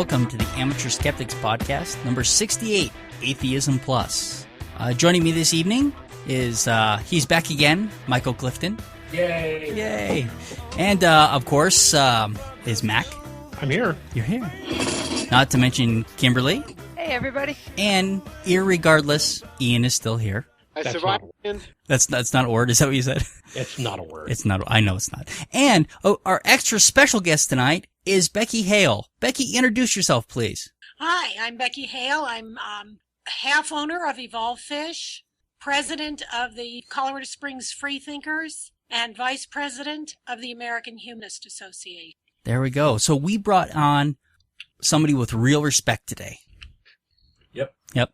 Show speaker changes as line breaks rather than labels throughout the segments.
welcome to the Amateur Skeptics Podcast, number 68, Atheism Plus. Joining me this evening is, he's back again, Michael Clifton.
Yay!
Yay! And, of course, is Mac.
I'm here.
You're here. Not to mention Kimberly.
Hey, everybody.
And, irregardless, Ian is still here.
I survived.
That's not a word, is that what you said?
It's not a word.
It's not. I know it's not. And our extra special guest tonight is Becky Hale. Becky, introduce yourself, please.
Hi, I'm Becky Hale. I'm half owner of Evolve Fish, president of the Colorado Springs Freethinkers, and vice president of the American Humanist Association.
There we go. So we brought on somebody with real respect today. Yep.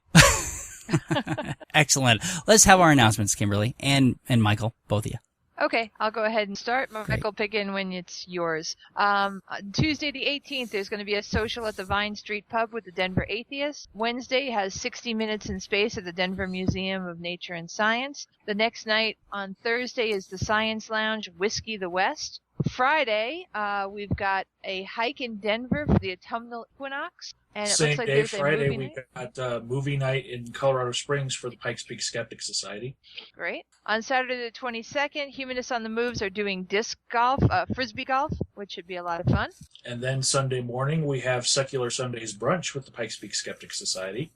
Excellent. Let's have our announcements, Kimberly and Michael, both of you.
Okay, I'll go ahead and start. Michael, pick in when it's yours. Tuesday the 18th, there's going to be a social at the Vine Street Pub with the Denver Atheists. Wednesday has 60 Minutes in Space at the Denver Museum of Nature and Science. The next night on Thursday is the Science Lounge, Whiskey the West. Friday, we've got a hike in Denver for the autumnal equinox. And it
Same
looks like
day,
there's
Friday,
a movie
we've
night.
got movie night in Colorado Springs for the Pikes Peak Skeptic Society.
Great. On Saturday the 22nd, Humanists on the Moves are doing disc golf, frisbee golf, which should be a lot of fun.
And then Sunday morning, we have Secular Sundays brunch with the Pikes Peak Skeptic Society.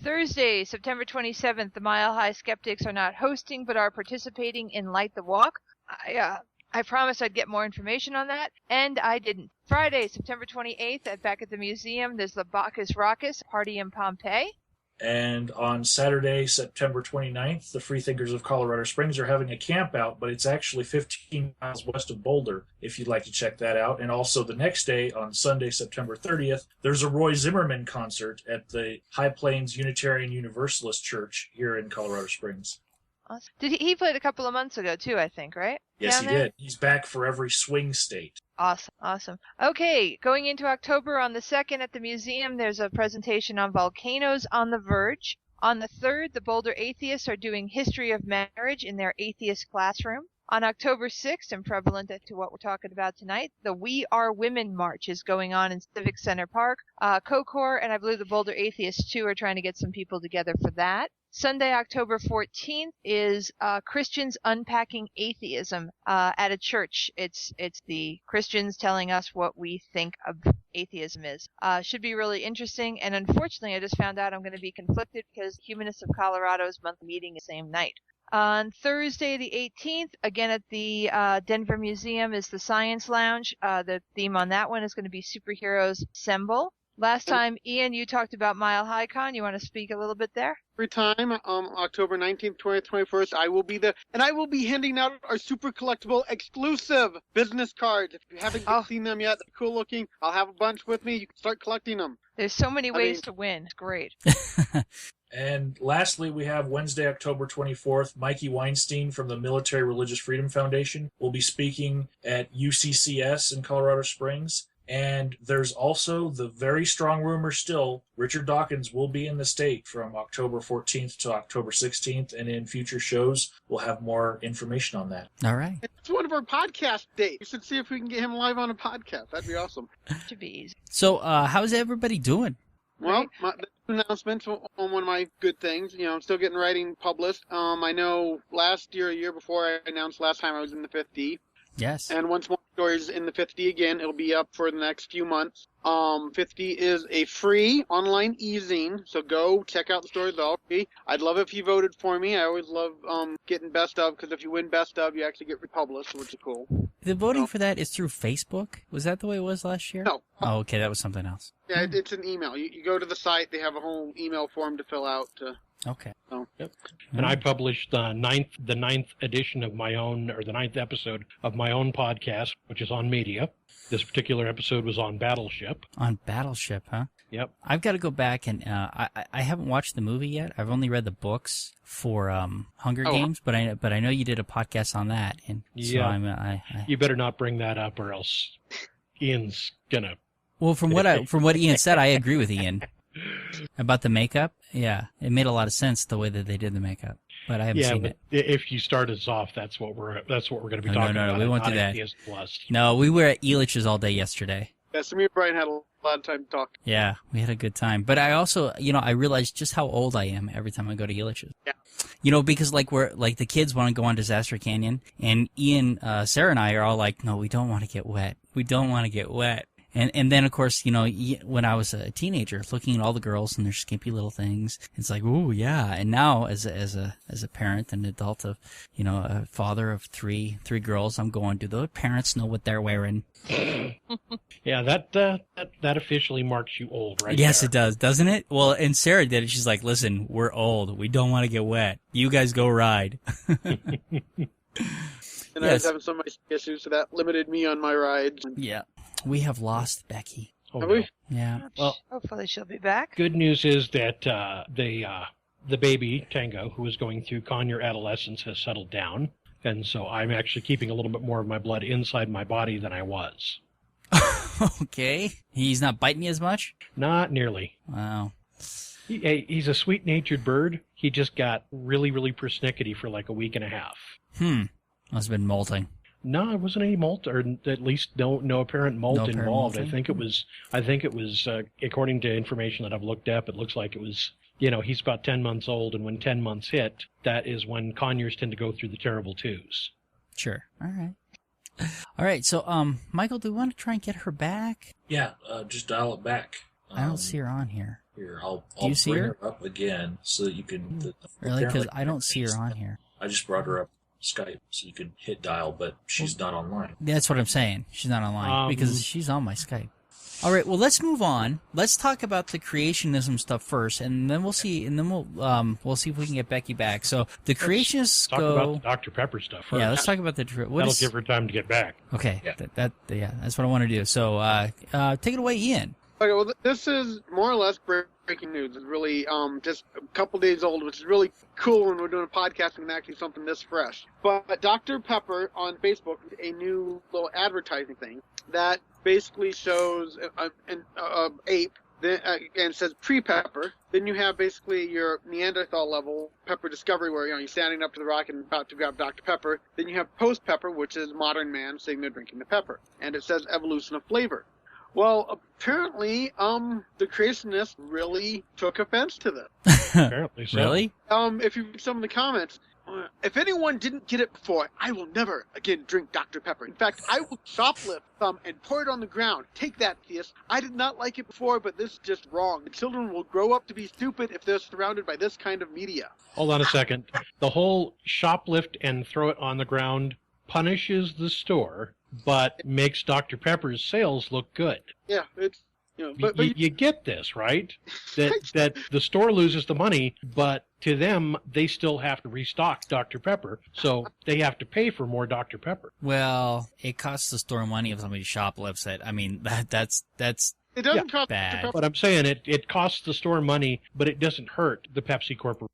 Thursday, September 27th, the Mile High Skeptics are not hosting but are participating in Light the Walk. I promised I'd get more information on that, and I didn't. Friday, September 28th, back at the museum, there's the Bacchus Raucus Party in Pompeii.
And on Saturday, September 29th, the Freethinkers of Colorado Springs are having a camp out, but it's actually 15 miles west of Boulder, if you'd like to check that out. And also the next day, on Sunday, September 30th, there's a Roy Zimmerman concert at the High Plains Unitarian Universalist Church here in Colorado Springs.
Awesome. He played a couple of months ago, too, I think, right?
Yes,
Down
he
there?
did. He's back for every swing state.
Awesome. Okay, going into October on the 2nd at the museum, there's a presentation on volcanoes on the verge. On the 3rd, the Boulder Atheists are doing History of Marriage in their atheist classroom. On October 6th, and prevalent to what we're talking about tonight, the We Are Women March is going on in Civic Center Park. COCOR and I believe the Boulder Atheists, too, are trying to get some people together for that. Sunday, October 14th is Christians Unpacking Atheism at a church. It's the Christians telling us what we think of atheism is. Should be really interesting. And unfortunately, I just found out I'm going to be conflicted because Humanists of Colorado's monthly meeting is the same night. On Thursday, the 18th, again at the Denver Museum, is the Science Lounge. The theme on that one is going to be Superheroes Assemble. Last time, Ian, you talked about Mile High Con. You want to speak a little bit there?
Every time, October 19th, 20th, 21st, I will be there. And I will be handing out our super collectible exclusive business cards. If you haven't seen them yet, they're cool looking. I'll have a bunch with me. You can start collecting them.
There's so many ways to win. It's great.
And lastly, we have Wednesday, October 24th, Mikey Weinstein from the Military Religious Freedom Foundation will be speaking at UCCS in Colorado Springs. And there's also the very strong rumor still, Richard Dawkins will be in the state from October 14th to October 16th, and in future shows, we'll have more information on that.
All right.
It's one of our podcast days. We should see if we can get him live on a podcast. That'd be awesome.
Should be easy.
So, how's everybody doing?
Well, the announcement on one of my good things. I'm still getting writing published. I know last year, a year before, I announced last time I was in the 50.
Yes.
And once more stories in the 50 again, it'll be up for the next few months. 50 is a free online e-zine, so go check out the stories. They're all free. I'd love if you voted for me. I always love getting best of, because if you win best of, you actually get republished, which is cool.
The voting for that is through Facebook? Was that the way it was last year?
No.
Oh, okay, that was something else.
Yeah, it's an email. You go to the site, they have a whole email form to fill out.
Okay.
So.
Yep.
And I published the ninth edition of my own, or the 9th episode of my own podcast, which is on media. This particular episode was on Battleship.
On Battleship, huh?
Yep.
I've got to go back and I haven't watched the movie yet. I've only read the books for Hunger Games, but I know you did a podcast on that, and so
yeah. You better not bring that up, or else Ian's gonna.
Well, from what Ian said, I agree with Ian about the makeup. Yeah, it made a lot of sense the way that they did the makeup. But I haven't seen it.
If you start us off, that's what we're going to be talking about.
No, we won't do that.
Plus.
No, we were at Elitch's all day yesterday.
Yeah, so me and Brian had a a lot of time to talk.
Yeah, we had a good time. But I also, I realized just how old I am every time I go to Elitch's.
Yeah.
Because the kids want to go on Disaster Canyon, and Ian, Sarah and I are all like, no, we don't want to get wet. We don't want to get wet. And then, of course, when I was a teenager, looking at all the girls and their skimpy little things, it's like, ooh, yeah. And now, as a parent, an adult of, a father of three girls, I'm going, do the parents know what they're wearing?
Yeah, that officially marks you old, right?
Yes,
there.
it does, doesn't it? Well, and Sarah did it. She's like, listen, we're old. We don't want to get wet. You guys go ride.
And I was having so many issues, so that limited me on my rides.
Yeah. We have lost Becky.
Oh,
Have
no.
we?
Yeah.
Well,
Hopefully she'll be back.
good news is that the baby, Tango, who was going through conure adolescence, has settled down. And so I'm actually keeping a little bit more of my blood inside my body than I was.
Okay. He's not biting you as much?
Not nearly.
Wow.
He's a sweet-natured bird. He just got really, really persnickety for like a week and a half.
Must have been molting.
No, it wasn't any molt, or at least no apparent molt
No apparent
involved.
molting?
I think it was according to information that I've looked up, it looks like it was, he's about 10 months old, and when 10 months hit, that is when conures tend to go through the terrible twos.
Sure. All right. So, Michael, do we want to try and get her back?
Yeah, just dial it back.
I don't see her on here.
Here, I'll
you see
bring
her?
her up again so that you can.
Really? Because
apparently-
I don't see her on here.
I just brought her up Skype so you can hit dial, but she's not online.
That's what I'm saying. She's not online because she's on my Skype. All right. Well, let's move on. Let's talk about the creationism stuff first, and then we'll see. And then we'll see if we can get Becky back. So the creationists
Talk
go.
about the Dr. Pepper stuff first.
Yeah, let's talk about the.
That'll give her time to get back.
Okay.
Yeah.
That's what I want to do. So take it away, Ian.
Okay, well, this is more or less breaking news. It's really just a couple days old, which is really cool when we're doing a podcast and actually something this fresh. But Dr. Pepper on Facebook did a new little advertising thing that basically shows an ape and says pre-pepper. Then you have basically your Neanderthal level pepper discovery where you're standing up to the rock and about to grab Dr. Pepper. Then you have post-pepper, which is modern man sitting there drinking the pepper. And it says evolution of flavor. Well, apparently, the creationists really took offense to this.
Apparently so.
Really?
If you read some of the comments, if anyone didn't get it before, I will never again drink Dr. Pepper. In fact, I will shoplift some and pour it on the ground. Take that, theist. I did not like it before, but this is just wrong. The children will grow up to be stupid if they're surrounded by this kind of media.
Hold on a second. The whole shoplift and throw it on the ground punishes the store, but makes Dr. Pepper's sales look good.
Yeah, it's but
you get this, right? That the store loses the money, but to them they still have to restock Dr. Pepper, so they have to pay for more Dr. Pepper.
Well, it costs the store money if somebody shoplifts it. I mean, that's
it doesn't cost
bad.
Dr. Pepper.
But I'm saying it costs the store money, but it doesn't hurt the Pepsi Corporation.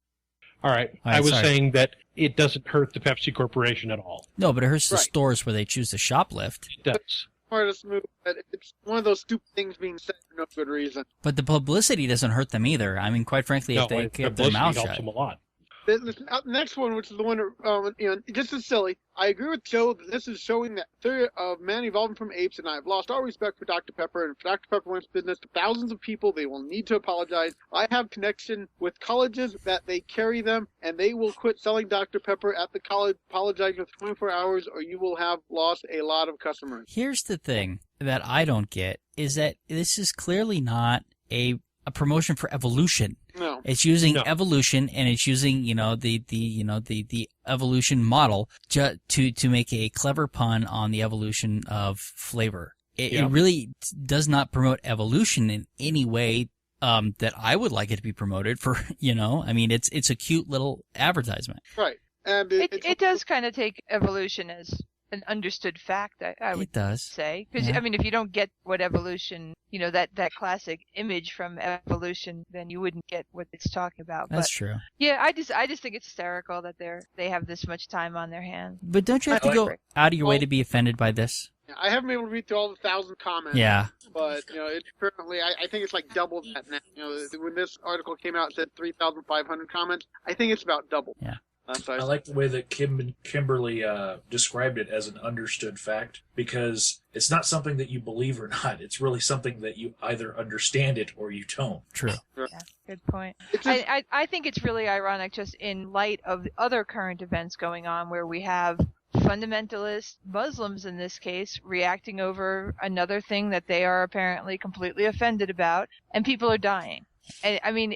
All right, I was saying that it doesn't hurt the Pepsi Corporation at all.
No, but it hurts the
Right.
stores where they choose to shoplift.
It does.
Smartest move, but it's one of those stupid things being said for no good reason.
But the publicity doesn't hurt them either. I mean, quite frankly, if they keep their mouth
helps
shut.
them a lot.
The next one, which is the one, just as silly. I agree with Joe that this is showing that theory of man evolving from apes, and I've lost all respect for Dr. Pepper. And if Dr. Pepper wants business to thousands of people, they will need to apologize. I have connection with colleges that they carry them, and they will quit selling Dr. Pepper at the college, apologizing for 24 hours, or you will have lost a lot of customers.
Here's the thing that I don't get is that this is clearly not a promotion for evolution.
No.
It's using
No.
evolution, and it's using the evolution model to make a clever pun on the evolution of flavor. It really does not promote evolution in any way that I would like it to be promoted for. I mean, it's a cute little advertisement.
Right. And
It does kind of take evolution as an understood fact, I would
It does.
say. Because,
Yeah.
I mean, if you don't get what evolution, that classic image from evolution, then you wouldn't get what it's talking about.
That's
But,
true.
yeah, I just think it's hysterical that they have this much time on their hands.
But don't you have to go out of your way to be offended by this?
I haven't been able to read through all the 1,000 comments.
Yeah.
But, it's currently, I think it's like double that now. When this article came out, it said 3,500 comments. I think it's about double.
Yeah.
That's
I
nice.
like the way that Kimberly described it as an understood fact, because it's not something that you believe or not. It's really something that you either understand it or you don't.
True.
Yeah, good point.
It's just,
I think it's really ironic, just in light of the other current events going on, where we have fundamentalist Muslims in this case reacting over another thing that they are apparently completely offended about, and people are dying. And I mean,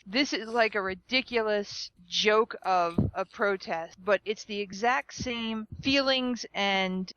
this is like a ridiculous joke of a protest, but it's the exact same feelings and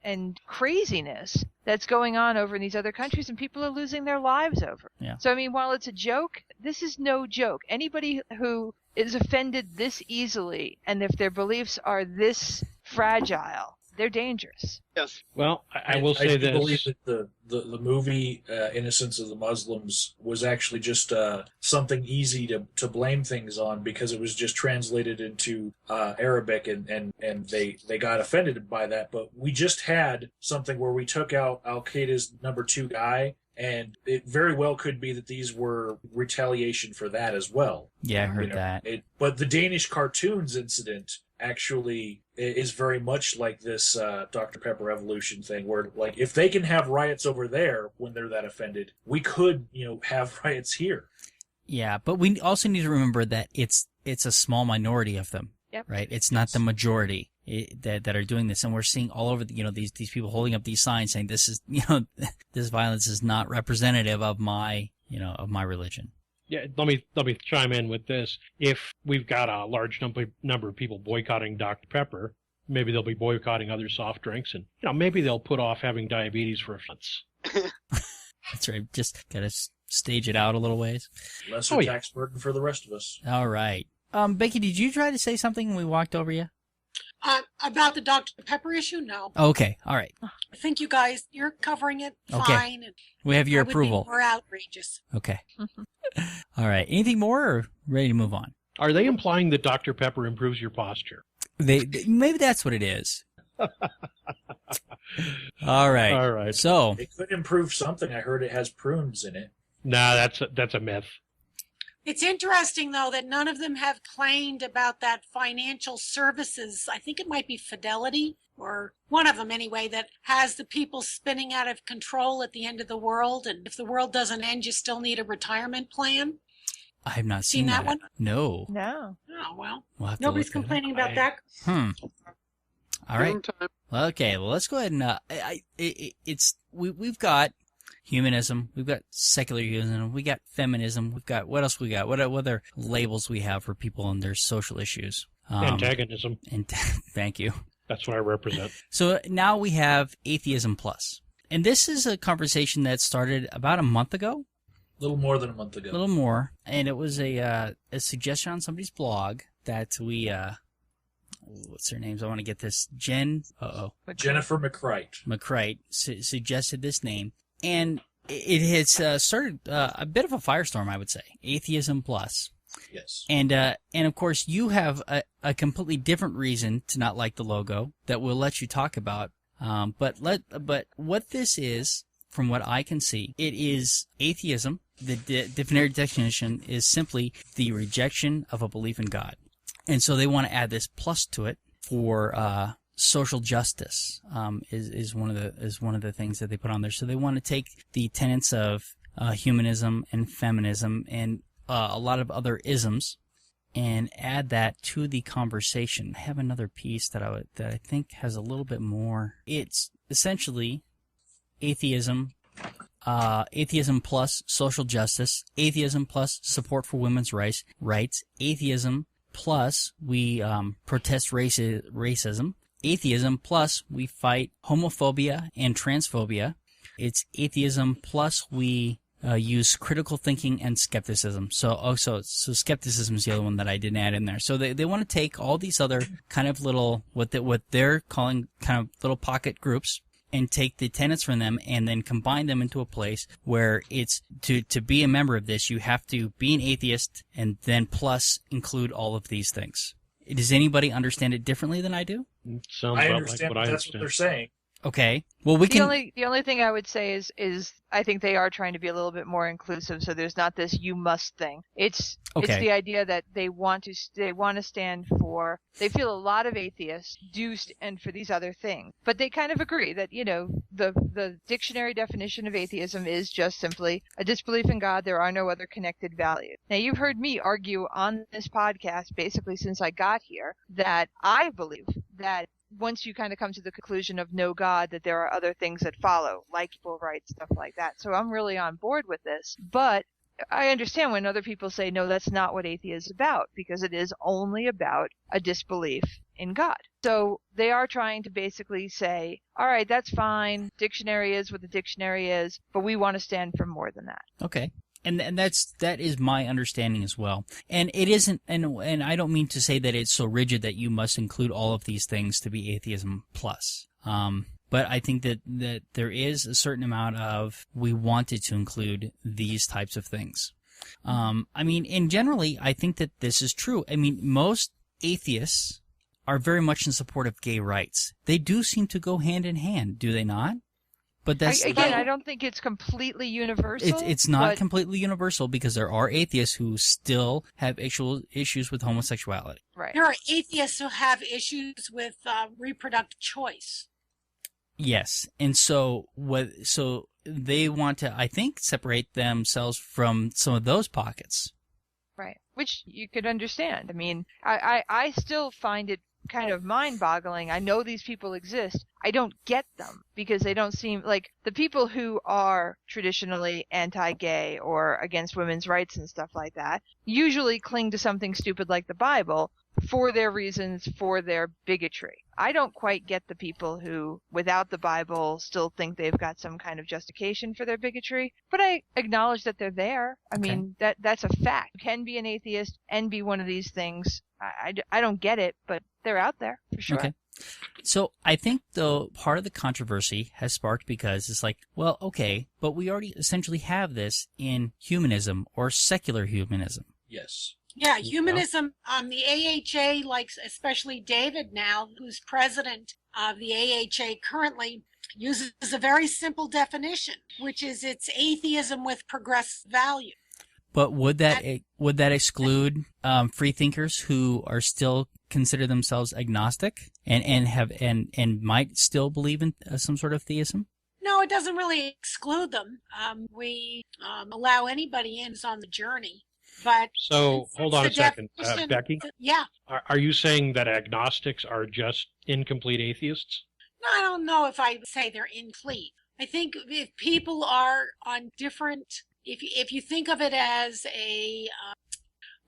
craziness that's going on over in these other countries, and people are losing their lives over.
Yeah.
So I mean, while it's a joke, this is no joke. Anybody who is offended this easily, and if their beliefs are this fragile, they're dangerous.
yes.
Well, I will say
do believe
this.
that the movie Innocence of the Muslims was actually just something easy to blame things on, because it was just translated into Arabic, and they got offended by that. But we just had something where we took out Al Qaeda's number 2 guy, and it very well could be that these were retaliation for that as well.
Yeah, I heard that.
But the Danish cartoons incident actually is very much like this Dr. Pepper evolution thing, where like if they can have riots over there when they're that offended, we could have riots here.
Yeah, but we also need to remember that it's a small minority of them.
Yep.
Right? It's not the majority that are doing this, and we're seeing all over these people holding up these signs saying this is this violence is not representative of my of my religion.
Yeah, let me chime in with this. If we've got a large number of people boycotting Dr. Pepper, maybe they'll be boycotting other soft drinks, and maybe they'll put off having diabetes for a month.
That's right. Just gotta stage it out a little ways.
Lesser tax burden for the rest of us.
All right. Becky, did you try to say something when we walked over you?
About the Dr. Pepper issue, no.
Okay. All right.
I think you guys, you're covering it
Okay.
fine. And
We have your
I would
approval.
be more outrageous.
Okay. All right. Anything more, or ready to move on?
Are they implying that Dr. Pepper improves your posture?
Maybe that's what it is. All right.
All right.
So,
It could improve something. I heard it has prunes in it.
Nah, that's a myth.
It's interesting, though, that none of them have claimed about that financial services. I think it might be Fidelity, or one of them anyway, that has the people spinning out of control at the end of the world. And if the world doesn't end, you still need a retirement plan.
I have not
Seen that one?
No.
No.
Oh, well.
We'll have to
Nobody's
look that up.
complaining about that.
All right.
Time.
Well, okay. Well, let's go ahead and we've got humanism, we've got secular humanism, we got feminism, we've got what else we got? What other labels we have for people and their social issues?
Antagonism.
And thank you.
That's what I represent.
So now we have Atheism Plus, and this is a conversation that started about a month ago.
A little more than a month ago.
A little more, and it was a suggestion on somebody's blog that we what's their names? I want to get this. Jennifer McCrite suggested this name, and it has started a bit of a firestorm, I would say. Atheism Plus.
Yes.
And of course you have a completely different reason to not like the logo that we'll let you talk about. But what this is, from what I can see, it is atheism. The definitive definition is simply the rejection of a belief in God. And so they want to add this plus to it for social justice. Is one of the things that they put on there. So they want to take the tenets of humanism and feminism and a lot of other isms and add that to the conversation. I have another piece that I think has a little bit more. It's essentially atheism. Atheism plus social justice, atheism plus support for women's rights, atheism plus we protest racism, atheism plus we fight homophobia and transphobia. It's atheism plus we use critical thinking and skepticism. So skepticism is the other one that I didn't add in there. So they want to take all these other kind of little what they're calling kind of little pocket groups and take the tenets from them and then combine them into a place where it's to be a member of this, you have to be an atheist and then plus include all of these things. Does anybody understand it differently than I do?
Sounds
I
about
understand,
like what I
that's what
understand.
they're saying.
Okay. Well, we can.
The only thing I would say is I think they are trying to be a little bit more inclusive, so there's not this you must thing. It's the idea that they want to stand for. They feel a lot of atheists do stand for these other things, but they kind of agree that the dictionary definition of atheism is just simply a disbelief in God. There are no other connected values. Now, you've heard me argue on this podcast basically since I got here that I believe that once you kind of come to the conclusion of no God, that there are other things that follow, like equal rights, stuff like that. So I'm really on board with this. But I understand when other people say, no, that's not what atheism is about, because it is only about a disbelief in God. So they are trying to basically say, all right, that's fine. Dictionary is what the dictionary is, but we want to stand for more than that.
Okay. And that is my understanding as well. And it isn't, and I don't mean to say that it's so rigid that you must include all of these things to be atheism plus. But I think that there is a certain amount of we wanted to include these types of things. And generally, I think that this is true. I mean, most atheists are very much in support of gay rights. They do seem to go hand in hand, do they not? But
I don't think it's completely universal.
It's not completely universal because there are atheists who still have issues with homosexuality.
Right.
There are atheists who have issues with reproductive choice.
Yes, and so they want to, I think, separate themselves from some of those pockets.
Right, which you could understand. I mean, I still find it kind of mind-boggling. I know these people exist. I don't get them because they don't seem like the people who are traditionally anti-gay or against women's rights and stuff like that usually cling to something stupid like the Bible for their reasons, for their bigotry. I don't quite get the people who, without the Bible, still think they've got some kind of justification for their bigotry, but I acknowledge that they're there. I mean, that's a fact. You can be an atheist and be one of these things. I don't get it, but they're out there for sure.
Okay. So I think, though, part of the controversy has sparked because it's like, well, okay, but we already essentially have this in humanism or secular humanism.
Yes.
Yeah, humanism, the AHA, like especially David now, who's president of the AHA currently, uses a very simple definition, which is it's atheism with progressive value.
But would that exclude free thinkers who are still consider themselves agnostic and might still believe in some sort of theism?
No, it doesn't really exclude them. We allow anybody in who's on the journey. But
so hold on a second, Becky.
Yeah.
Are you saying that agnostics are just incomplete atheists?
No, I don't know if I would say they're incomplete. I think if people are on different, if you think of it as a,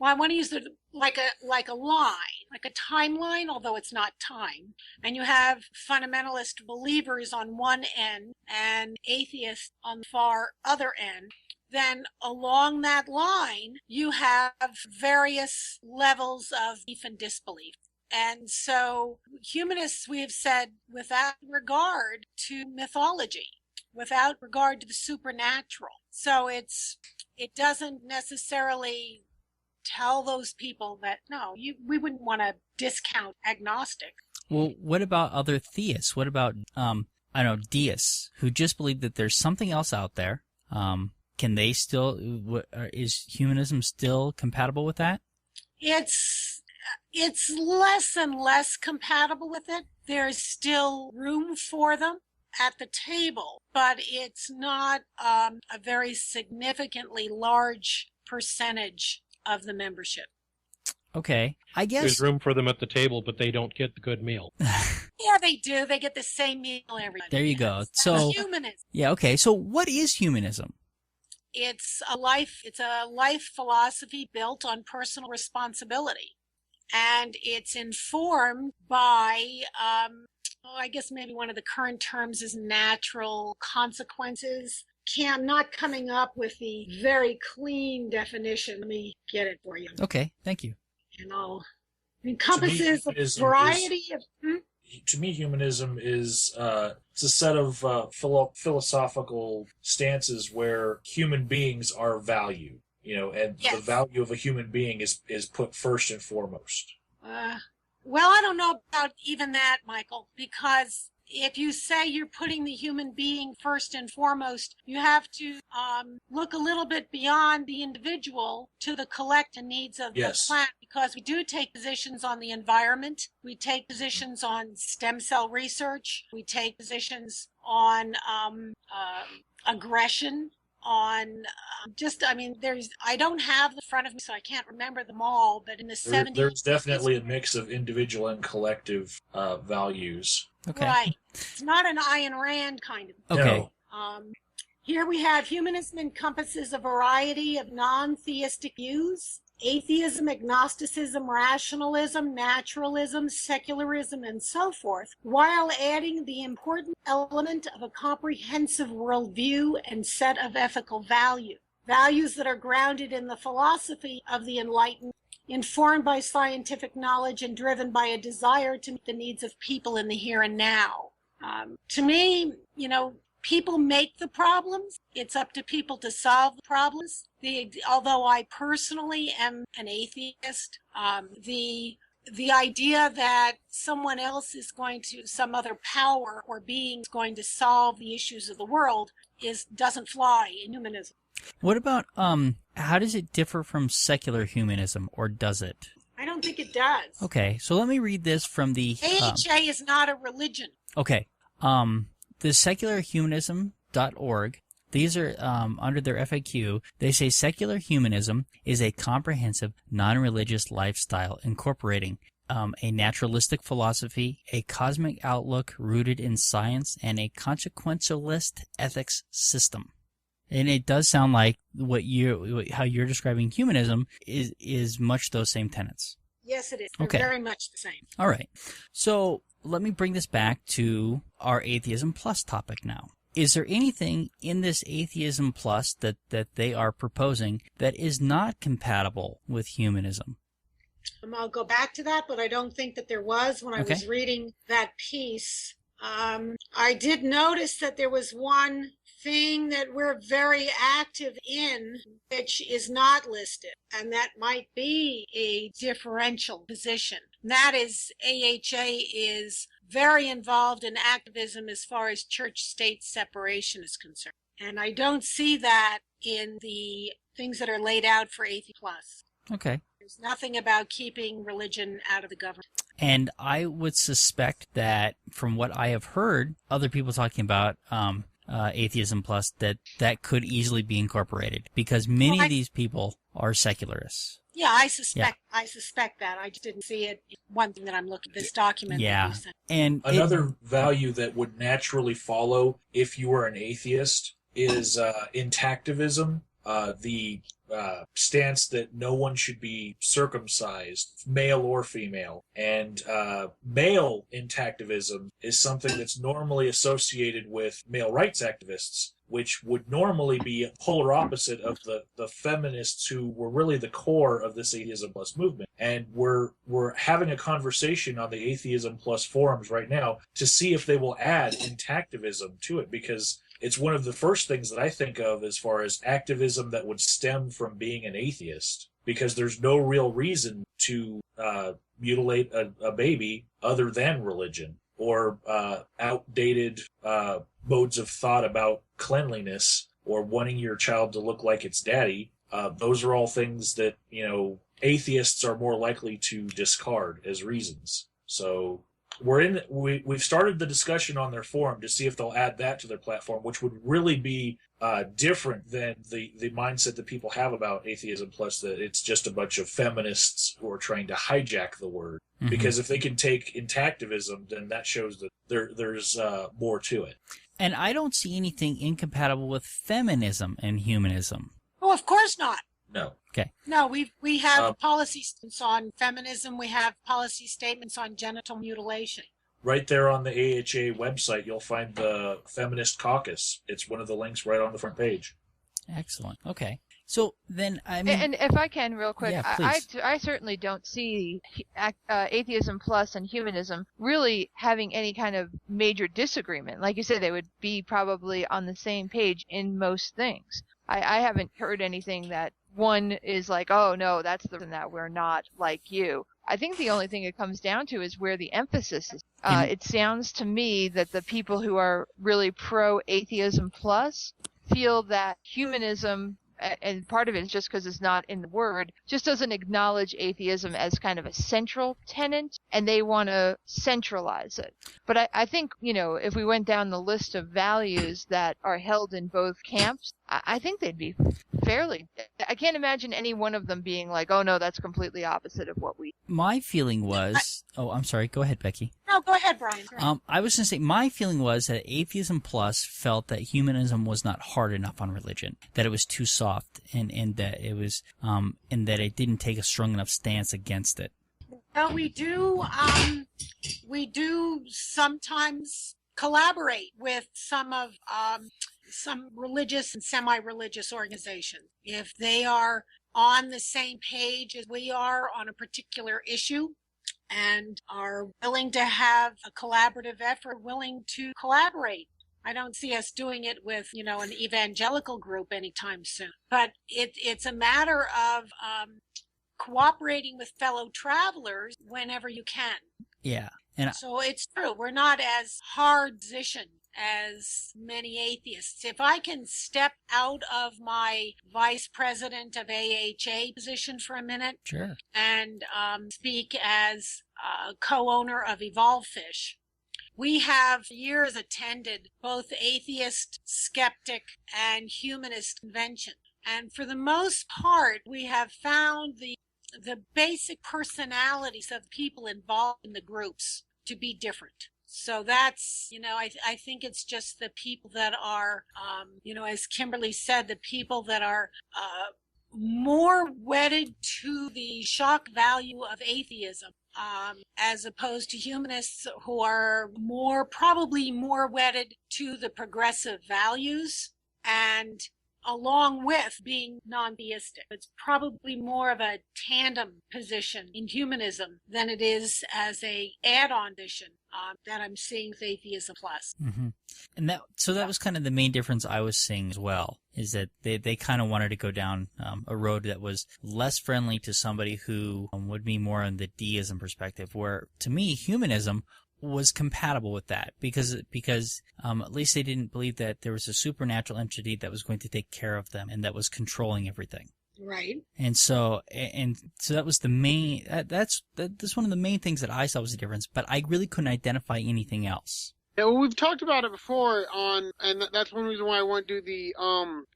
I want to use the like a line, like a timeline, although it's not time. And you have fundamentalist believers on one end and atheists on the far other end. Then along that line, you have various levels of belief and disbelief. And so humanists, we have said, without regard to mythology, without regard to the supernatural. So it doesn't necessarily tell those people that, no, we wouldn't want to discount agnostic.
Well, what about other theists? What about, deists who just believe that there's something else out there? Can they still, is humanism still compatible with that?
It's less and less compatible with it. There's still room for them at the table, but it's not a very significantly large percentage of the membership.
Okay, I guess
there's room for them at the table, but they don't get the good meal.
Yeah, they do. They get the same meal every day.
There you go.
That's
so
humanism.
Yeah, okay. So what is humanism?
It's a life philosophy built on personal responsibility. And it's informed by, I guess maybe one of the current terms is natural consequences. I'm not coming up with the very clean definition. Let me get it for you.
Okay, thank you.
It encompasses a variety of...
To me, humanism is it's a set of philosophical stances where human beings are valued, and
Yes.
the value of a human being is put first and foremost.
Well, I don't know about even that, Michael, because if you say you're putting the human being first and foremost, you have to look a little bit beyond the individual to the collective needs of the planet, because we do take positions on the environment. We take positions on stem cell research. We take positions on aggression, on I don't have the front of me, so I can't remember them all, but in the 70s.
There's definitely a mix of individual and collective values.
Okay.
Right. It's not an Ayn Rand kind of.
Okay.
No.
Here we have humanism encompasses a variety of non-theistic views: atheism, agnosticism, rationalism, naturalism, secularism, and so forth, while adding the important element of a comprehensive worldview and set of ethical values. Values that are grounded in the philosophy of the enlightened, informed by scientific knowledge, and driven by a desire to meet the needs of people in the here and now. To me, people make the problems. It's up to people to solve the problems. Although I personally am an atheist, the idea that someone else is some other power or being is going to solve the issues of the world doesn't fly in humanism.
What about, how does it differ from secular humanism, or does it?
I don't think it does.
Okay, so let me read this from the...
AHA is not a religion.
Okay. The secularhumanism.org, these are under their FAQ, they say secular humanism is a comprehensive, non-religious lifestyle incorporating a naturalistic philosophy, a cosmic outlook rooted in science, and a consequentialist ethics system. And it does sound like how you're describing humanism is much those same tenets.
Yes, it is. They're very much the same.
All right. So let me bring this back to our Atheism Plus topic now. Is there anything in this Atheism Plus that they are proposing that is not compatible with humanism?
I'll go back to that, but I don't think that there was when I was reading that piece. I did notice that there was one thing that we're very active in which is not listed, and that might be a differential position. And that is, AHA is very involved in activism as far as church-state separation is concerned. And I don't see that in the things that are laid out for Atheism Plus.
Okay.
There's nothing about keeping religion out of the government.
And I would suspect that from what I have heard, other people talking about Atheism Plus, that could easily be incorporated, because many of these people are secularists.
Yeah, I suspect that. I just didn't see it. One thing that I'm looking at this document.
Yeah. And
another value that would naturally follow if you were an atheist is intactivism, the stance that no one should be circumcised, male or female. And male intactivism is something that's normally associated with male rights activists, which would normally be a polar opposite of the feminists who were really the core of this Atheism Plus movement. And we're having a conversation on the Atheism Plus forums right now to see if they will add intactivism to it, because it's one of the first things that I think of as far as activism that would stem from being an atheist, because there's no real reason to mutilate a baby other than religion or outdated modes of thought about cleanliness or wanting your child to look like its daddy. Those are all things that, atheists are more likely to discard as reasons. So we've started the discussion on their forum to see if they'll add that to their platform, which would really be different than the mindset that people have about Atheism Plus, that it's just a bunch of feminists who are trying to hijack the word. Mm-hmm. Because if they can take intactivism, then that shows that there's more to it.
And I don't see anything incompatible with feminism and humanism.
Oh, of course not.
No.
Okay.
No, we have policy statements on feminism. We have policy statements on genital mutilation.
Right there on the AHA website, you'll find the Feminist Caucus. It's one of the links right on the front page.
Excellent. Okay. So then,
And if I can, real quick,
yeah, please.
I certainly don't see Atheism Plus and humanism really having any kind of major disagreement. Like you said, they would be probably on the same page in most things. I haven't heard anything that one is like, oh no, that's the reason that we're not like you. I think the only thing it comes down to is where the emphasis is. It sounds to me that the people who are really pro-atheism plus feel that humanism, and part of it is just because it's not in the word, just doesn't acknowledge atheism as kind of a central tenet, and they want to centralize it. But I think, if we went down the list of values that are held in both camps, I think they'd be I can't imagine any one of them being like, oh no, that's completely opposite of what we.
My feeling was, I'm sorry, go ahead, Becky.
No, go ahead, Brian.
I was going to say, my feeling was that Atheism Plus felt that humanism was not hard enough on religion, that it was too soft, and that it was, and that it didn't take a strong enough stance against it.
Well, we do sometimes collaborate with some religious and semi-religious organizations. If they are on the same page as we are on a particular issue and are willing to have a collaborative effort, willing to collaborate. I don't see us doing it with, an evangelical group anytime soon. But it's a matter of cooperating with fellow travelers whenever you can.
Yeah.
So it's true. We're not as hard positioned as many atheists. If I can step out of my vice president of AHA position for a minute,
sure,
and speak as a co-owner of Evolve Fish. We have for years attended both atheist, skeptic, and humanist conventions. And for the most part, we have found the basic personalities of people involved in the groups to be different. So that's, I think it's just the people that are, as Kimberly said, the people that are more wedded to the shock value of atheism, as opposed to humanists who are probably more wedded to the progressive values, and along with being non-theistic. It's probably more of a tandem position in humanism than it is as a add-on position that I'm seeing with Atheism Plus.
Mm-hmm. And that was kind of the main difference I was seeing as well, is that they kind of wanted to go down a road that was less friendly to somebody who would be more on the deism perspective, where to me humanism was compatible with that because at least they didn't believe that there was a supernatural entity that was going to take care of them and that was controlling everything.
Right.
And so that was the main. That's one of the main things that I saw was the difference. But I really couldn't identify anything else.
Yeah, well, we've talked about it before and that's one reason why I want to do the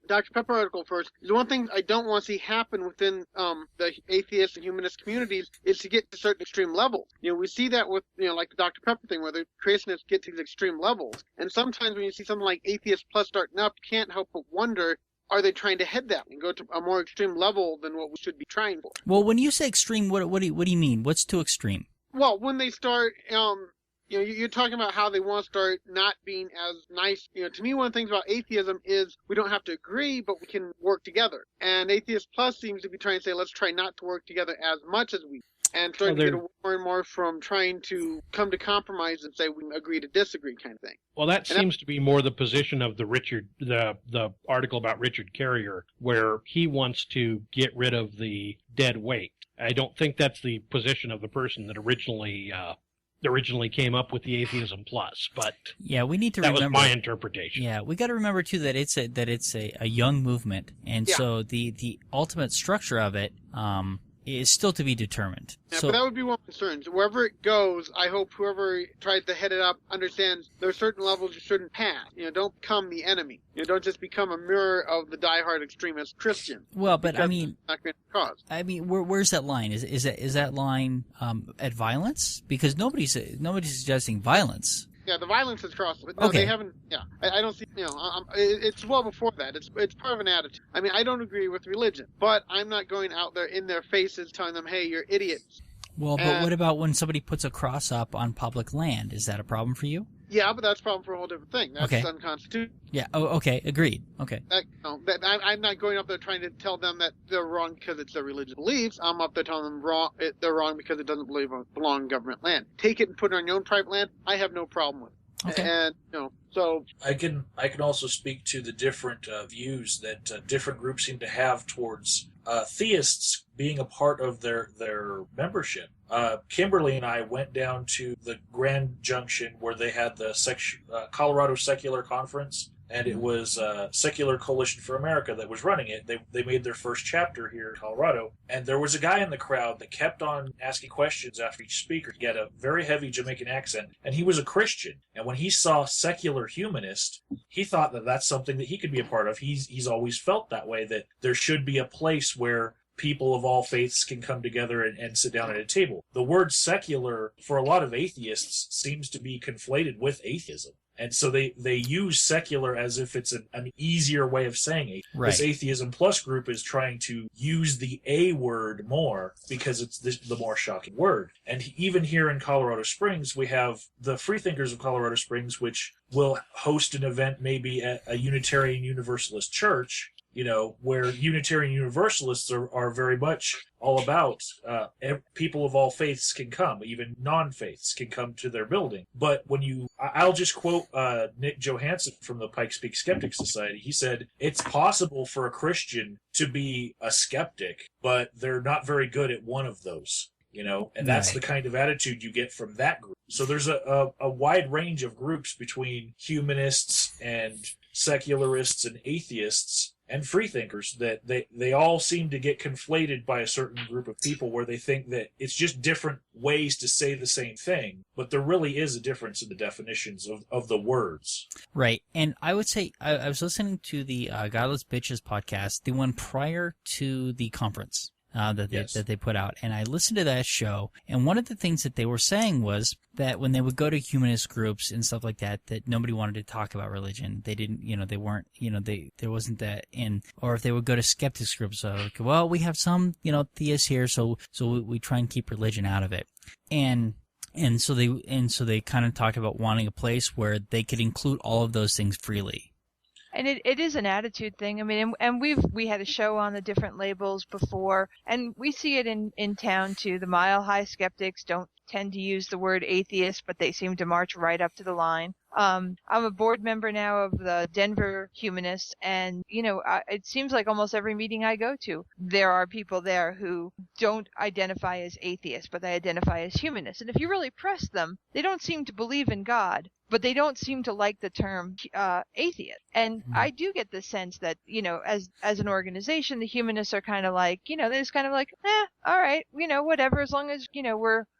Dr. Pepper article first. The one thing I don't want to see happen within the atheist and humanist communities is to get to certain extreme levels. We see that with, like the Dr. Pepper thing, where the creationists get to these extreme levels. And sometimes when you see something like Atheist Plus starting up, you can't help but wonder, are they trying to head that and go to a more extreme level than what we should be trying for?
Well, when you say extreme, what do you mean? What's too extreme?
Well, when they start, you're talking about how they want to start not being as nice. To me, one of the things about atheism is we don't have to agree, but we can work together. And Atheist Plus seems to be trying to say, let's try not to work together as much as we, and starting to get more and more from trying to come to compromise and say we agree to disagree kind of thing.
Well, that seems to be more the position of the article about Richard Carrier, where he wants to get rid of the dead weight. I don't think that's the position of the person that originally came up with the Atheism Plus, but
yeah, we need to remember,
that was my interpretation.
Yeah, we got to remember too that it's a young movement, and so the ultimate structure of it is still to be determined.
Yeah, but that would be one of the concerns. Wherever it goes, I hope whoever tries to head it up understands there are certain levels you shouldn't pass. Don't become the enemy. Don't just become a mirror of the diehard extremist Christian.
Well, but I mean,
not going to cause.
I mean, where's that line? Is that line at violence? Because nobody's suggesting violence.
Yeah, the violence is crossed. But no,
okay.
They haven't. Yeah, I don't see. It's well before that. It's part of an attitude. I mean, I don't agree with religion, but I'm not going out there in their faces telling them, "Hey, you're idiots."
Well, but what about when somebody puts a cross up on public land? Is that a problem for you?
Yeah, but that's a problem for a whole different thing. That's unconstitutional.
Yeah. Oh, okay. Agreed. Okay.
I'm not going up there trying to tell them that they're wrong because it's their religious beliefs. I'm up there telling them they're wrong because it doesn't belong on government land. Take it and put it on your own private land. I have no problem with it.
Okay.
And so
I can also speak to the different views that different groups seem to have towards theists being a part of their membership. Kimberly and I went down to the Grand Junction where they had the Colorado Secular Conference, and it was Secular Coalition for America that was running it. They made their first chapter here in Colorado, and there was a guy in the crowd that kept on asking questions after each speaker. He had a very heavy Jamaican accent, and he was a Christian. And when he saw secular humanist, he thought that that's something that he could be a part of. He's always felt that way, that there should be a place where people of all faiths can come together and sit down at a table. The word secular, for a lot of atheists, seems to be conflated with atheism. And so they use secular as if it's an easier way of saying it.
Right.
This Atheism Plus group is trying to use the A word more because it's the more shocking word. And even here in Colorado Springs, we have the Freethinkers of Colorado Springs, which will host an event maybe at a Unitarian Universalist church, where Unitarian Universalists are very much all about people of all faiths can come, even non-faiths can come to their building. But I'll just quote Nick Johansson from the Pikes Peak Skeptic Society. He said, it's possible for a Christian to be a skeptic, but they're not very good at one of those. And that's
Right.
the kind of attitude you get from that group. So there's a wide range of groups between humanists and secularists and atheists and freethinkers that they all seem to get conflated by a certain group of people where they think that it's just different ways to say the same thing, but there really is a difference in the definitions of the words.
Right. And I would say I was listening to the Godless Bitches podcast, the one prior to the conference. That they put out, and I listened to that show, and one of the things that they were saying was that when they would go to humanist groups and stuff like that nobody wanted to talk about religion. They didn't, they weren't, there wasn't that in, or if they would go to skeptics groups, like, well, we have some, theists here, so we try and keep religion out of it, and so they kind of talked about wanting a place where they could include all of those things freely.
And it is an attitude thing. I mean, and we had a show on the different labels before, and we see it in town too. The Mile High Skeptics don't tend to use the word atheist, but they seem to march right up to the line. I'm a board member now of the Denver Humanists, and it seems like almost every meeting I go to, there are people there who don't identify as atheists, but they identify as humanists. And if you really press them, they don't seem to believe in God, but they don't seem to like the term atheist. And I do get the sense that, as an organization, the humanists are kind of like, they're just kind of like, all right, whatever, as long as,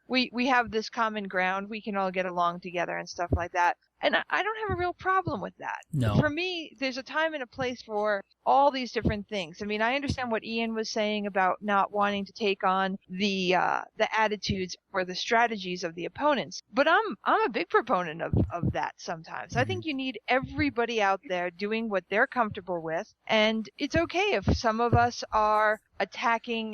we have this common ground, we can all get along together and stuff like that. And I don't have a real problem with that.
No.
For me, there's a time and a place for all these different things. I mean, I understand what Ian was saying about not wanting to take on the attitudes or the strategies of the opponents, but I'm a big proponent of that sometimes. I think you need everybody out there doing what they're comfortable with, and it's okay if some of us are attacking,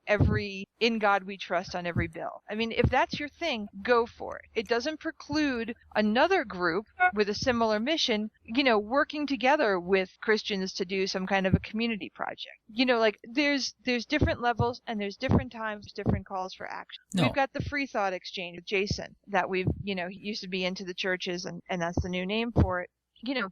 every "in God we trust" on every bill. I mean, if that's your thing, go for it. It doesn't preclude another group with a similar mission, working together with Christians to do some kind of a community project. Like there's different levels and there's different times, different calls for action.
No.
We've got the Free Thought Exchange with Jason that we've, he used to be into the churches and that's the new name for it.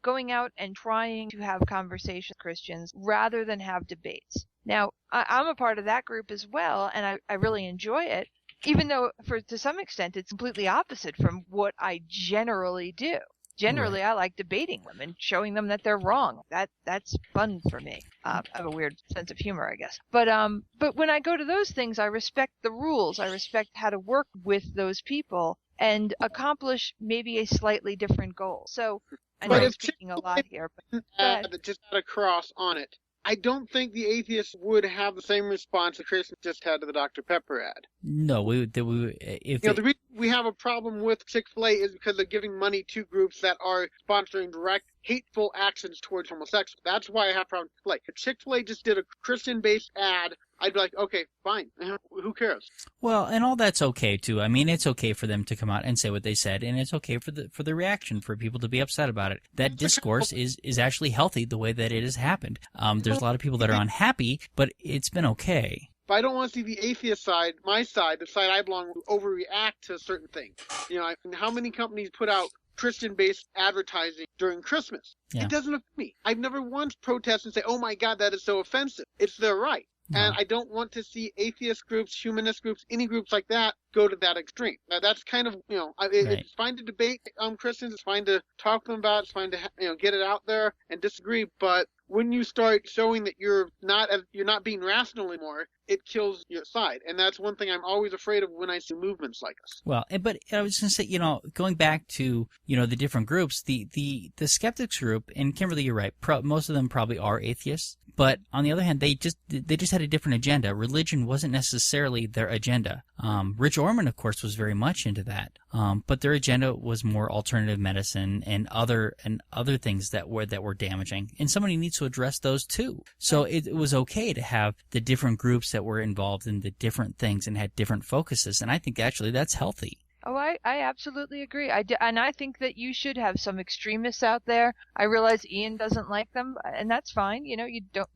Going out and trying to have conversations with Christians rather than have debates. Now, I'm a part of that group as well, and I really enjoy it, even though to some extent it's completely opposite from what I generally do. Generally, I like debating them and showing them that they're wrong. That's fun for me. I have a weird sense of humor, I guess. But when I go to those things, I respect the rules. I respect how to work with those people and accomplish maybe a slightly different goal. So I know I'm speaking a lot here, but
that just had a cross on it. I don't think the atheists would have the same response the Christians just had to the Dr. Pepper ad.
No, the reason
we have a problem with Chick-fil-A is because they're giving money to groups that are sponsoring direct hateful actions towards homosexuals. That's why I have a problem with Chick-fil-A. If Chick-fil-A just did a Christian-based ad, I'd be like, okay, fine. Who cares?
Well, and all that's okay too. I mean, it's okay for them to come out and say what they said, and it's okay for the reaction for people to be upset about it. That discourse is actually healthy the way that it has happened. There's a lot of people that are unhappy, but it's been okay.
But I don't want to see the atheist side, my side, the side I belong to, overreact to certain things. How many companies put out Christian-based advertising during Christmas?
Yeah.
It doesn't affect me. I've never once protested and say, oh my God, that is so offensive. It's their right. And I don't want to see atheist groups, humanist groups, any groups like that go to that extreme. Now, that's kind of, it's fine to debate Christians. It's fine to talk to them about it. It's fine to, get it out there and disagree. But when you start showing that you're not being rational anymore, it kills your side. And that's one thing I'm always afraid of when I see movements like us.
Well, but I was going to say, going back to, the different groups, the skeptics group, and Kimberly, you're right, most of them probably are atheists. But on the other hand, they just had a different agenda. Religion wasn't necessarily their agenda. Rich Orman, of course, was very much into that. But their agenda was more alternative medicine and other things that were damaging. And somebody needs to address those too. So it was okay to have the different groups that were involved in the different things and had different focuses. And I think actually that's healthy.
Oh, I absolutely agree. And I think that you should have some extremists out there. I realize Ian doesn't like them, and that's fine. You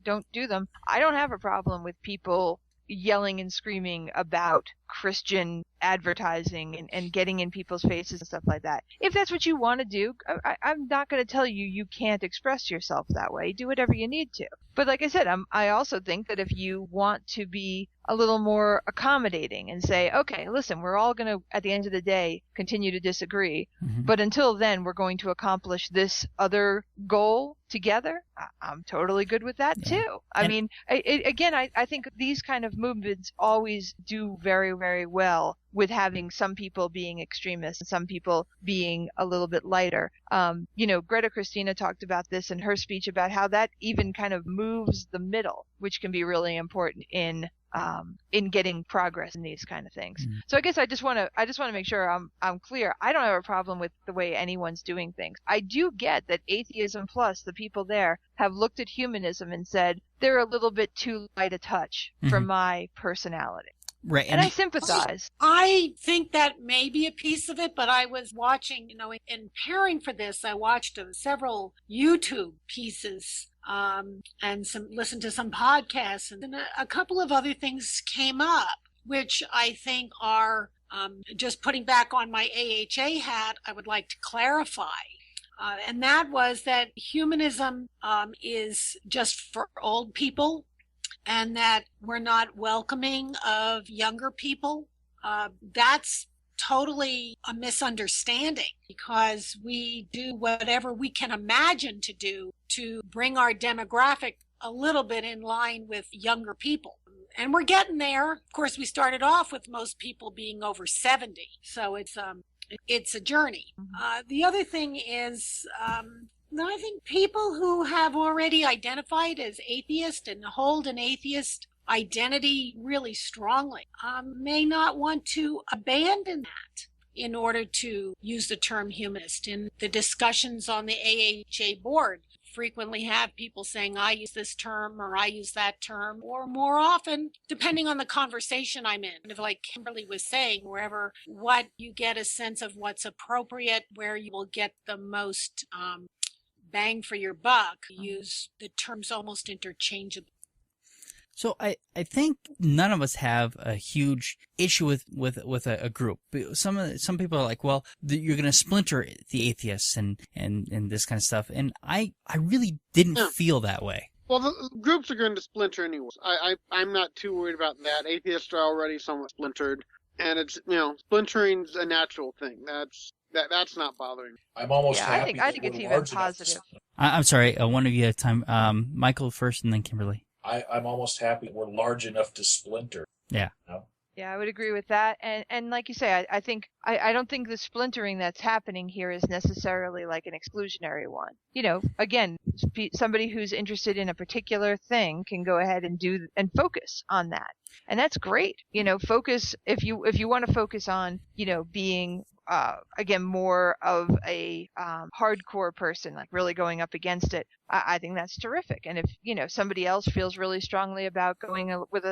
don't do them. I don't have a problem with people yelling and screaming about Christian advertising and getting in people's faces and stuff like that. If that's what you want to do, I'm not going to tell you you can't express yourself that way. Do whatever you need to. But like I said, I also think that if you want to be a little more accommodating and say, okay, listen, we're all going to, at the end of the day, continue to disagree. Mm-hmm. But until then, we're going to accomplish this other goal together. I'm totally good with that too. I mean, I think these kind of movements always do very, very well with having some people being extremists and some people being a little bit lighter. Greta Christina talked about this in her speech about how that even kind of moves the middle, which can be really important in getting progress in these kind of things. Mm-hmm. So I guess I just want to make sure I'm clear. I don't have a problem with the way anyone's doing things. I do get that Atheism Plus, the people there, have looked at humanism and said they're a little bit too light a touch for my personality.
Right.
And I sympathize.
I think that may be a piece of it, but I was watching, in preparing for this, I watched several YouTube pieces and listened to some podcasts, and then a couple of other things came up, which I think are just putting back on my AHA hat, I would like to clarify. And that was that humanism is just for old people, and that we're not welcoming of younger people. That's totally a misunderstanding, because we do whatever we can imagine to do to bring our demographic a little bit in line with younger people. And we're getting there. Of course, we started off with most people being over 70. So it's a journey. The other thing is, I think people who have already identified as atheist and hold an atheist identity really strongly may not want to abandon that in order to use the term humanist. In the discussions on the AHA board, frequently have people saying, I use this term or I use that term, or more often, depending on the conversation I'm in. Like Kimberly was saying, what you get a sense of what's appropriate, where you will get the most bang for your buck, use the terms almost interchangeably.
So I think none of us have a huge issue with a group. Some people are like, well, you're going to splinter the atheists and this kind of stuff. And I really didn't feel that way.
Well, the groups are going to splinter anyway. I'm not too worried about that. Atheists are already somewhat splintered, and it's splintering's a natural thing. That's not bothering me.
I'm almost happy.
I think it's even positive.
I'm sorry, one of you at a time. Michael first, and then Kimberly.
I'm almost happy we're large enough to splinter.
Yeah.
Yeah, I would agree with that. And like you say, I don't think the splintering that's happening here is necessarily like an exclusionary one. Again, somebody who's interested in a particular thing can go ahead and focus on that. And that's great. Focus, if you want to focus on, being again, more of a hardcore person, like really going up against it, I think that's terrific. And if, somebody else feels really strongly about going with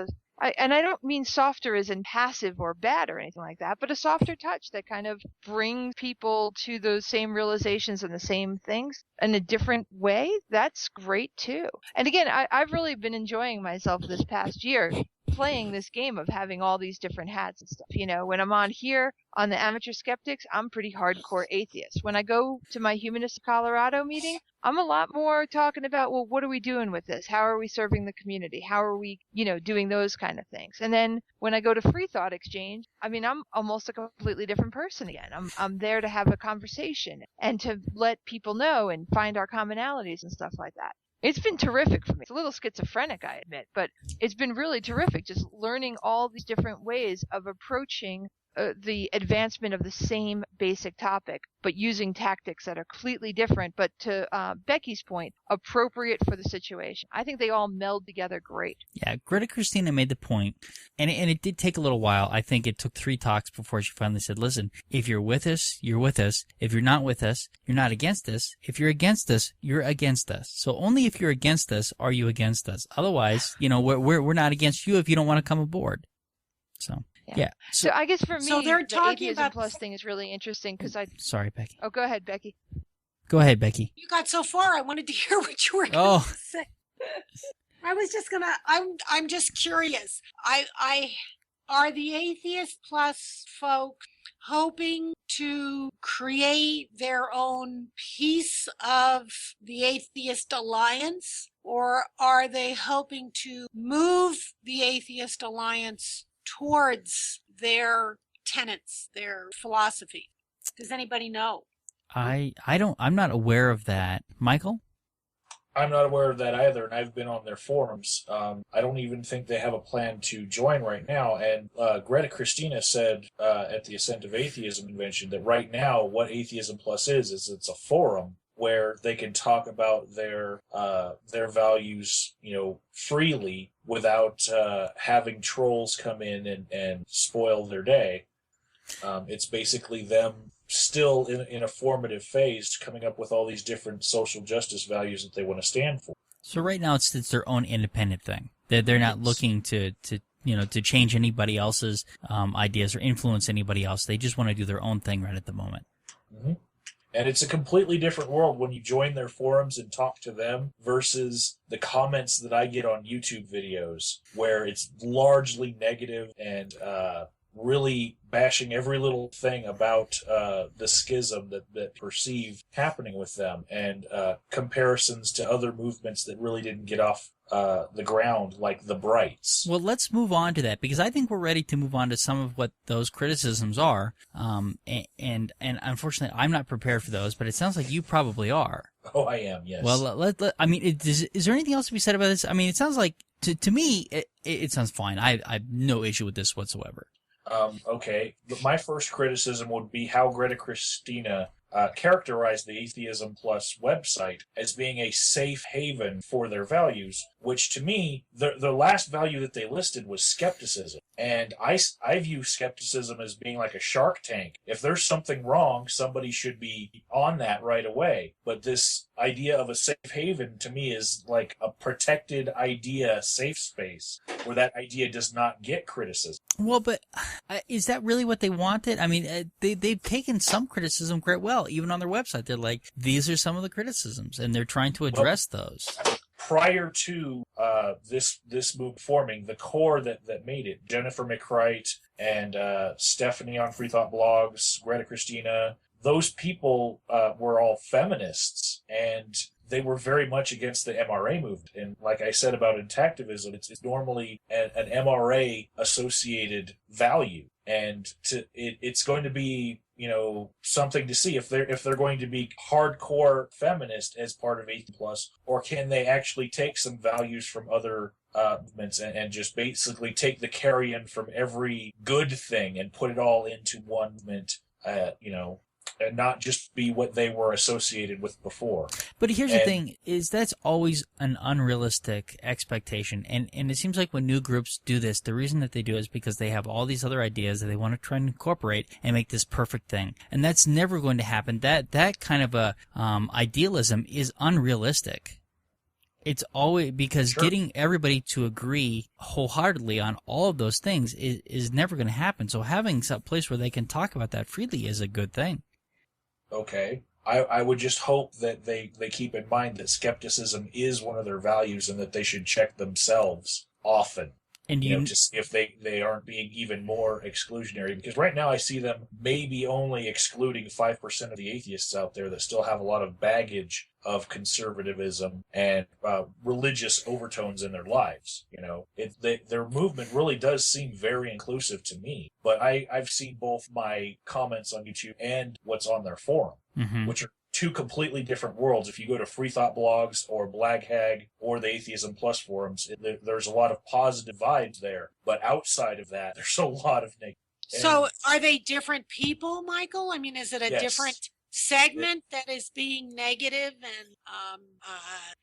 and I don't mean softer as in passive or bad or anything like that, but a softer touch that kind of brings people to those same realizations and the same things in a different way, that's great too. And again, I've really been enjoying myself this past year playing this game of having all these different hats and stuff. You know, when I'm on here on the Amateur Skeptics, I'm pretty hardcore atheist. When I go to my Humanist Colorado meeting, I'm a lot more talking about, well, what are we doing with this? How are we serving the community? How are we, you know, doing those kind of things? And then when I go to Free Thought Exchange, I mean, I'm almost a completely different person again. I'm there to have a conversation and to let people know and find our commonalities and stuff like that. It's been terrific for me. It's a little schizophrenic, I admit, but it's been really terrific just learning all these different ways of approaching the advancement of the same basic topic, but using tactics that are completely different, but to Becky's point, appropriate for the situation. I think they all meld together great.
Yeah, Greta Christina made the point, and it did take a little while. I think it took 3 talks before she finally said, listen, if you're with us, you're with us. If you're not with us, you're not against us. If you're against us, you're against us. So only if you're against us are you against us. Otherwise, you know, we're not against you if you don't want to come aboard. So... Yeah.
So I guess for me,
they're
the
talking
Atheism
about
Plus thing is really interesting because
Sorry, Becky.
Oh, go ahead, Becky.
Go ahead, Becky.
You got so far. I wanted to hear what you were going to say. I was just gonna. I'm just curious. I are the Atheist Plus folk hoping to create their own piece of the Atheist Alliance, or are they hoping to move the Atheist Alliance towards their tenets, their philosophy? Does anybody know?
I'm not aware of that. Michael?
I'm not aware of that either, and I've been on their forums. I don't even think they have a plan to join right now. And Greta Christina said at the Ascent of Atheism convention that right now what Atheism Plus is it's a forum where they can talk about their values, you know, freely without having trolls come in and spoil their day. It's basically them still in a formative phase, coming up with all these different social justice values that they want to stand for.
So right now it's their own independent thing. They're not looking to change anybody else's ideas or influence anybody else. They just want to do their own thing right at the moment.
Mm-hmm. And it's a completely different world when you join their forums and talk to them versus the comments that I get on YouTube videos where it's largely negative and really bashing every little thing about the schism that perceive happening with them and comparisons to other movements that really didn't get off the ground, like the Brights.
Well, let's move on to that because I think we're ready to move on to some of what those criticisms are. And unfortunately, I'm not prepared for those, but it sounds like you probably are.
Oh, I am, yes.
Well, I mean, is there anything else to be said about this? I mean, it sounds like, to me, it sounds fine. I have no issue with this whatsoever.
Okay, but my first criticism would be how Greta Christina characterized the Atheism Plus website as being a safe haven for their values, which to me, the last value that they listed was skepticism. And I view skepticism as being like a shark tank. If there's something wrong, somebody should be on that right away. But this idea of a safe haven to me is like a protected idea, safe space, where that idea does not get criticism.
Well, but is that really what they wanted? I mean, they've taken some criticism quite well. Even on their website, they're like, these are some of the criticisms, and they're trying to address those.
Prior to this move forming, the core that made it, Jennifer McCright and Stephanie on Free Thought Blogs, Greta Christina, those people were all feminists, and they were very much against the MRA movement. And like I said about intactivism, it's normally an MRA-associated value. And it's going to be, you know, something to see if they're going to be hardcore feminist as part of Atheism Plus, or can they actually take some values from other movements and just basically take the carrion from every good thing and put it all into one movement, you know, and not just be what they were associated with before.
But here's the thing, is that's always an unrealistic expectation. And it seems like when new groups do this, the reason that they do it is because they have all these other ideas that they want to try and incorporate and make this perfect thing. And that's never going to happen. That kind of a idealism is unrealistic. It's always because getting everybody to agree wholeheartedly on all of those things is never going to happen. So having some place where they can talk about that freely is a good thing.
Okay. I would just hope that they keep in mind that skepticism is one of their values and that they should check themselves often.
And
to see if they aren't being even more exclusionary. Because right now I see them maybe only excluding 5% of the atheists out there that still have a lot of baggage of conservatism and religious overtones in their lives. Their movement really does seem very inclusive to me. But I've seen both my comments on YouTube and what's on their forum, which are two completely different worlds. If you go to Free Thought blogs or Black Hag or the Atheism Plus forums, there's a lot of positive vibes there. But outside of that, there's a lot of negative.
So are they different people, Michael? I mean, is it a different segment that is being negative and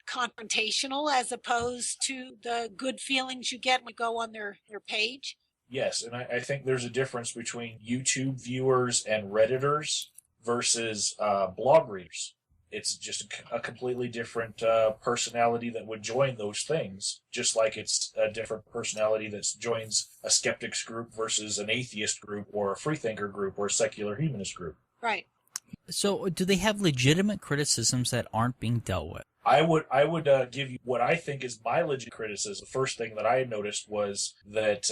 confrontational as opposed to the good feelings you get when you go on their page?
Yes, and I think there's a difference between YouTube viewers and Redditors versus blog readers. It's just a completely different personality that would join those things, just like it's a different personality that joins a skeptics group versus an atheist group or a freethinker group or a secular humanist group.
Right.
So do they have legitimate criticisms that aren't being dealt with?
I would give you what I think is my legit criticism. The first thing that I noticed was that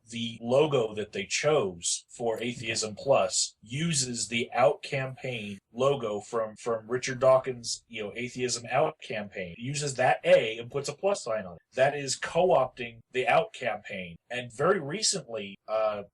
the logo that they chose for Atheism Plus uses the Out campaign logo from Richard Dawkins' Atheism Out campaign. It uses that A and puts a plus sign on it. That is co-opting the Out campaign. And very recently,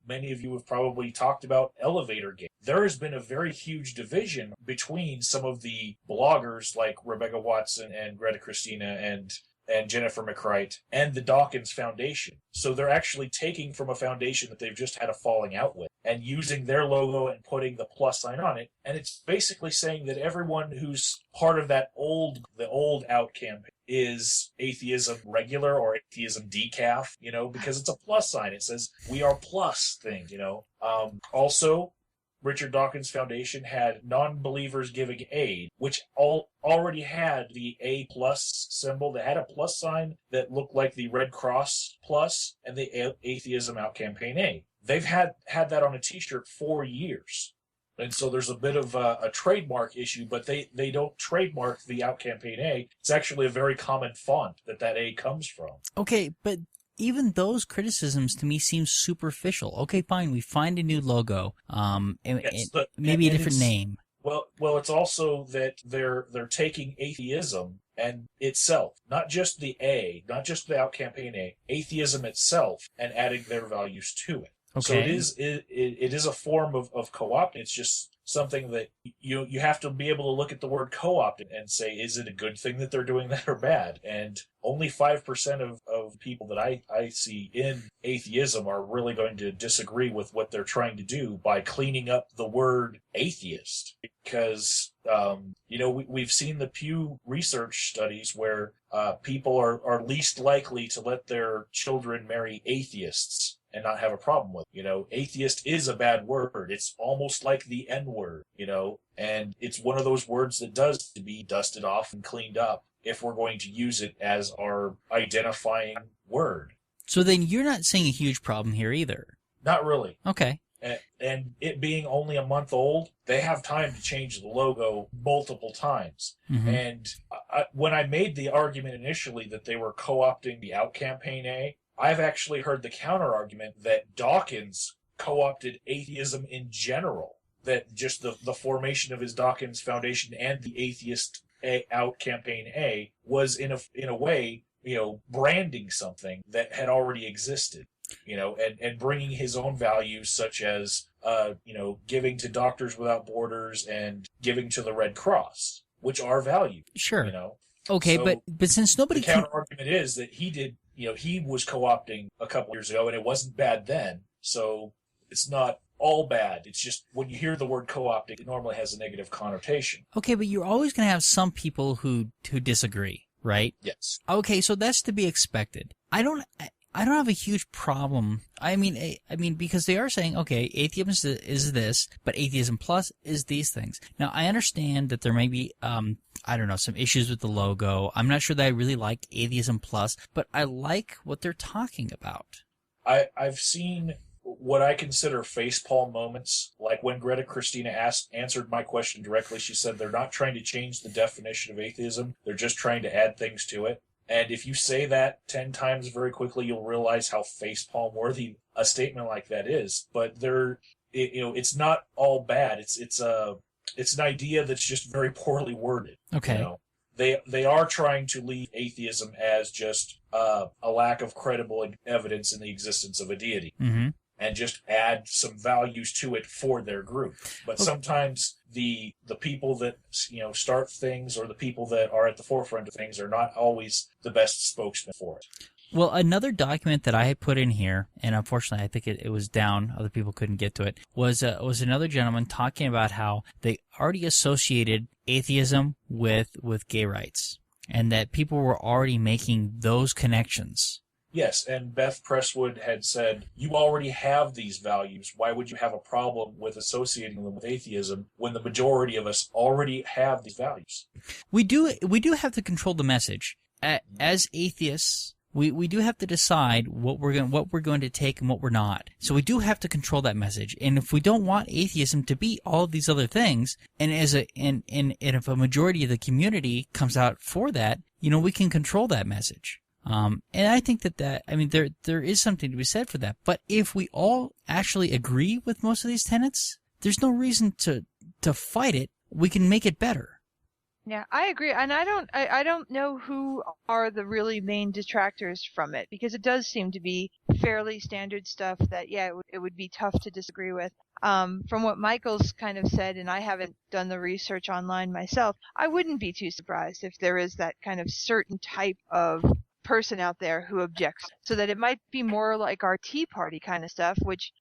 many of you have probably talked about Elevator Gate. There has been a very huge division between some of the bloggers like Rebecca Watson and Greta Christina and Jennifer McCright and the Dawkins Foundation. So they're actually taking from a foundation that they've just had a falling out with and using their logo and putting the plus sign on it. And it's basically saying that everyone who's part of the old Out campaign is atheism regular or atheism decaf, because it's a plus sign. It says we are plus thing, Also, Richard Dawkins Foundation had non-believers giving aid, which already had the A plus symbol. They had a plus sign that looked like the Red Cross plus and the Atheism Out Campaign A. They've had that on a t-shirt for years. And so there's a bit of a trademark issue, but they don't trademark the Out Campaign A. It's actually a very common font that A comes from.
Okay, but even those criticisms to me seem superficial. Okay, fine, we find a new logo, maybe a different name.
Well, it's also that they're taking atheism and itself, not just the A, not just the Out Campaign A, atheism itself, and adding their values to it.
Okay.
So it is a form of co-opting. It's just something that you have to be able to look at the word co-opting and say, is it a good thing that they're doing that or bad? And only 5% of people that I see in atheism are really going to disagree with what they're trying to do by cleaning up the word atheist. Because, we've seen the Pew Research studies where people are least likely to let their children marry atheists and not have a problem with it. Atheist is a bad word. It's almost like the N-word, and it's one of those words that does to be dusted off and cleaned up if we're going to use it as our identifying word.
So then you're not seeing a huge problem here either.
Not really.
Okay.
And it being only a month old, they have time to change the logo multiple times. Mm-hmm. And when I made the argument initially that they were co-opting the Out Campaign A, I've actually heard the counter-argument that Dawkins co-opted atheism in general, that just the formation of his Dawkins Foundation and the Atheist Out Campaign A was in a way, branding something that had already existed, and bringing his own values such as, giving to Doctors Without Borders and giving to the Red Cross, which are valued.
Sure. Okay, so but since nobody...
The counter-argument is that he did... he was co-opting a couple years ago, and it wasn't bad then. So it's not all bad. It's just when you hear the word co-opting, it normally has a negative connotation.
Okay, but you're always going to have some people who disagree, right?
Yes.
Okay, so that's to be expected. I don't have a huge problem. I mean, because they are saying, okay, atheism is this, but atheism plus is these things. Now, I understand that there may be, some issues with the logo. I'm not sure that I really like atheism plus, but I like what they're talking about.
I've seen what I consider facepalm moments, like when Greta Christina answered my question directly. She said they're not trying to change the definition of atheism. They're just trying to add things to it. And if you say that 10 times very quickly, you'll realize how facepalm worthy a statement like that is. But it's not all bad. It's an idea that's just very poorly worded.
Okay.
You know? They are trying to leave atheism as just a lack of credible evidence in the existence of a deity,
Mm-hmm.
and just add some values to it for their group. But sometimes the people that start things, or the people that are at the forefront of things, are not always the best spokesman for it.
Well, another document that I had put in here, and unfortunately I think it was down, other people couldn't get to it, was another gentleman talking about how they already associated atheism with gay rights, and that people were already making those connections.
Yes, and Beth Presswood had said, you already have these values. Why would you have a problem with associating them with atheism when the majority of us already have these values?
We do have to control the message. As atheists, we do have to decide what we're going to take and what we're not. So we do have to control that message. And if we don't want atheism to be all of these other things, and if a majority of the community comes out for that, we can control that message. And I think there is something to be said for that. But if we all actually agree with most of these tenets, there's no reason to fight it. We can make it better.
Yeah, I agree, and I don't know who are the really main detractors from it, because it does seem to be fairly standard stuff that it would be tough to disagree with. From what Michael's kind of said, and I haven't done the research online myself, I wouldn't be too surprised if there is that kind of certain type of person out there who objects, so that it might be more like our Tea Party kind of stuff, which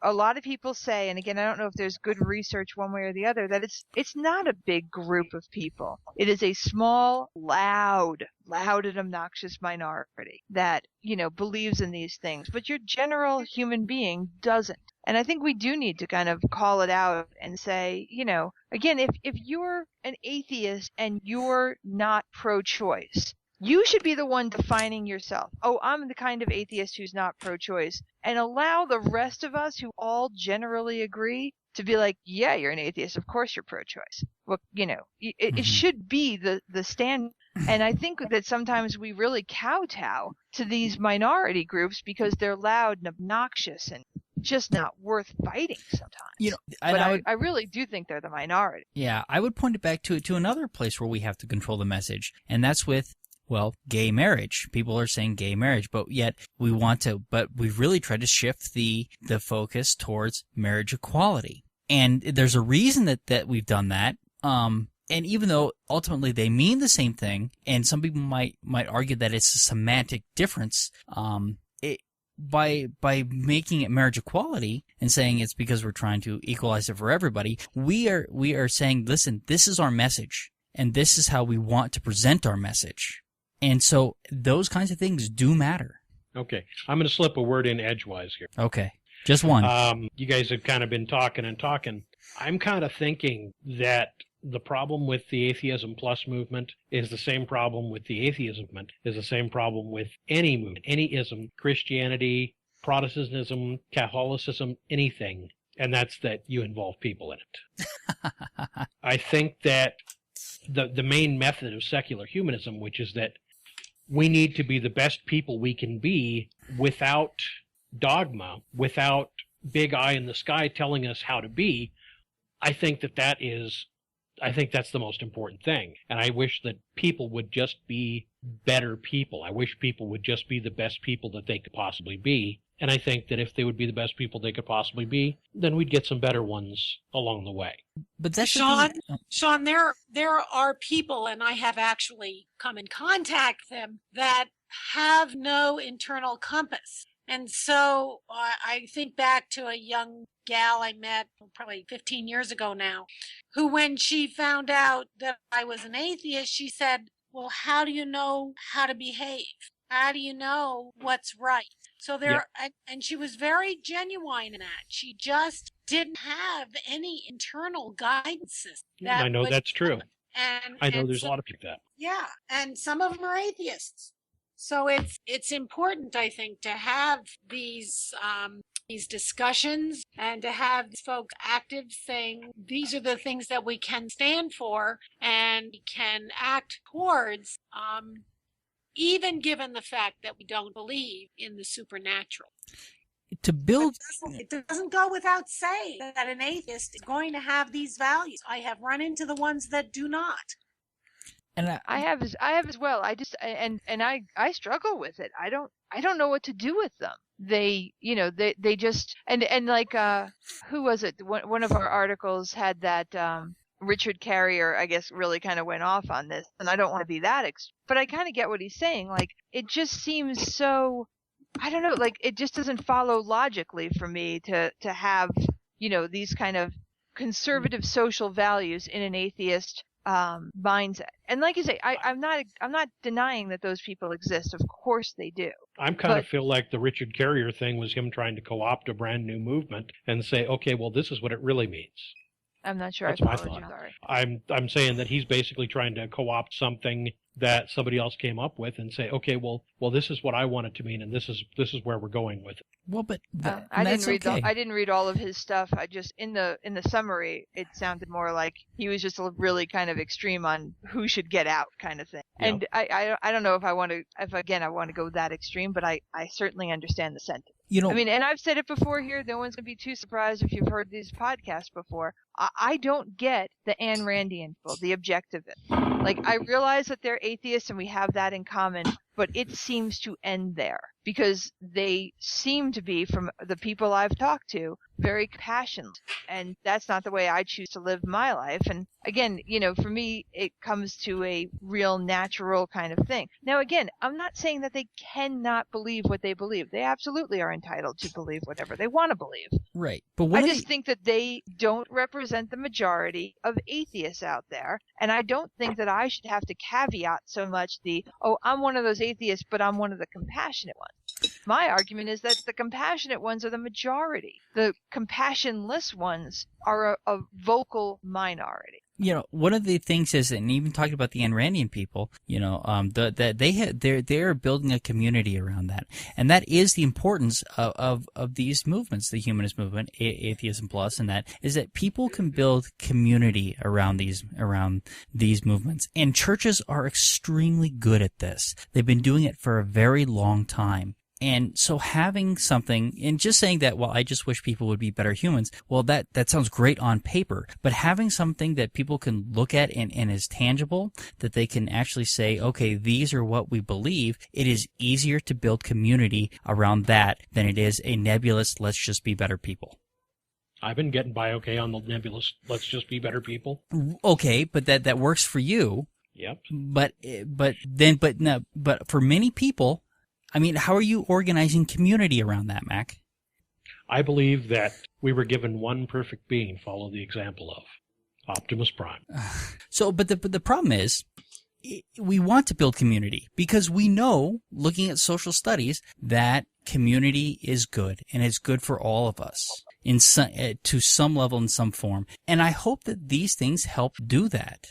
a lot of people say, and again I don't know if there's good research one way or the other, that it's not a big group of people. It is a small, loud and obnoxious minority that believes in these things, but your general human being doesn't. And I think we do need to kind of call it out and say, again, if you're an atheist and you're not pro-choice, you should be the one defining yourself. Oh, I'm the kind of atheist who's not pro-choice. And allow the rest of us who all generally agree to be like, yeah, you're an atheist. Of course you're pro-choice. Well, it should be the stand. And I think that sometimes we really kowtow to these minority groups because they're loud and obnoxious and just not worth fighting sometimes. I really do think they're the minority.
Yeah, I would point it back to another place where we have to control the message, and that's with gay marriage. People are saying gay marriage, but yet we've really tried to shift the focus towards marriage equality. And there's a reason that we've done that. And even though ultimately they mean the same thing, and some people might argue that it's a semantic difference, by making it marriage equality and saying it's because we're trying to equalize it for everybody, we are saying, listen, this is our message, and this is how we want to present our message. And so those kinds of things do matter.
Okay. I'm going to slip a word in edgewise here.
Okay. Just one.
You guys have kind of been talking and talking. I'm kind of thinking that the problem with the Atheism Plus movement is the same problem with the atheism movement, is the same problem with any movement, any ism, Christianity, Protestantism, Catholicism, anything. And that's that you involve people in it. I think that the main method of secular humanism, which is that we need to be the best people we can be without dogma, without big eye in the sky telling us how to be. I think that's the most important thing. And I wish that people would just be better people. I wish people would just be the best people that they could possibly be. And I think that if they would be the best people they could possibly be, then we'd get some better ones along the way.
But that's
Sean, there are people, and I have actually come in contact with them, that have no internal compass. And so I think back to a young gal I met probably 15 years ago now, who when she found out that I was an atheist, she said, well, how do you know how to behave? How do you know what's right? So and she was very genuine in that. She just didn't have any internal guidance system.
I know that's true.
And
I know there's a lot of people like that.
Yeah, and some of them are atheists. So it's important, I think, to have these discussions and to have these folks active saying these are the things that we can stand for and can act towards. even given the fact that we don't believe in the supernatural.
To build,
It doesn't go without saying that an atheist is going to have these values. I have run into the ones that do not.
and
I have as well. I just and I struggle with it. I don't know what to do with them. They just and like who was it? One of our articles had that Richard Carrier, I guess, really kind of went off on this, and I don't want to be that but I kind of get what he's saying. Like, it just seems so, I don't know, like, it just doesn't follow logically for me to have, these kind of conservative social values in an atheist mindset. And like you say, I'm not denying that those people exist. Of course they do.
I'm kind of feel like the Richard Carrier thing was him trying to co-opt a brand new movement and say, okay, well, this is what it really means.
I'm not sure.
That's
I
my
followed
thought.
you. Sorry.
I'm saying that he's basically trying to co-opt something that somebody else came up with and say, okay, well, this is what I want it to mean, and this is where we're going with it.
well, but
I
that's
I didn't read all of his stuff. I just in the summary, it sounded more like he was just really kind of extreme on who should get out, kind of thing.
Yeah.
And I don't know if I want to go that extreme, but I certainly understand the sentiment. I mean, and I've said it before here. No one's gonna be too surprised if you've heard these podcasts before. I don't get the Ayn Randian people, the objectivists. Like, I realize that they're atheists and we have that in common, but it seems to end there because they seem to be, from the people I've talked to, very compassionate. And that's not the way I choose to live my life. And again, for me, it comes to a real natural kind of thing. Now, again, I'm not saying that they cannot believe what they believe. They absolutely are entitled to believe whatever they want to believe.
right. But
I just think that they don't represent the majority of atheists out there. And I don't think that I should have to caveat so much I'm one of those atheists, but I'm one of the compassionate ones. My argument is that the compassionate ones are the majority. The compassionless ones are a vocal minority.
One of the things is, and even talking about the Ayn Randian people, that they're building a community around that, and that is the importance of these movements, the humanist movement, Atheism Plus, and that is that people can build community around these movements, and churches are extremely good at this. They've been doing it for a very long time. And so having something, and just saying that, well, I just wish people would be better humans, well, that sounds great on paper, but having something that people can look at and is tangible, that they can actually say, okay, these are what we believe, it is easier to build community around that than it is a nebulous, let's just be better people.
I've been getting by okay on the nebulous, let's just be better people.
Okay, but that works for you.
Yep.
But for many people, I mean, how are you organizing community around that, Mac?
I believe that we were given one perfect being, follow the example of Optimus Prime.
So, but the problem is, we want to build community because we know, looking at social studies, that community is good and it's good for all of us to some level, in some form. And I hope that these things help do that.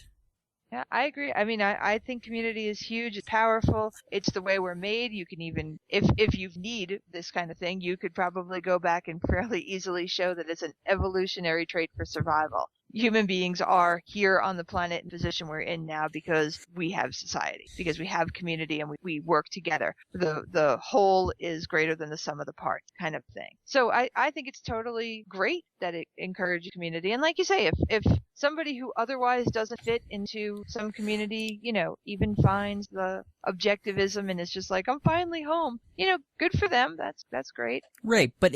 Yeah, I agree. I mean, I think community is huge. It's powerful. It's the way we're made. You can even, if you need this kind of thing, you could probably go back and fairly easily show that it's an evolutionary trait for survival. Human beings are here on the planet in the position we're in now because we have society, because we have community and we work together. The whole is greater than the sum of the parts kind of thing. So I think it's totally great that it encourages community. And like you say, if somebody who otherwise doesn't fit into some community, even finds the objectivism and is just like, I'm finally home, good for them. That's great.
Right. But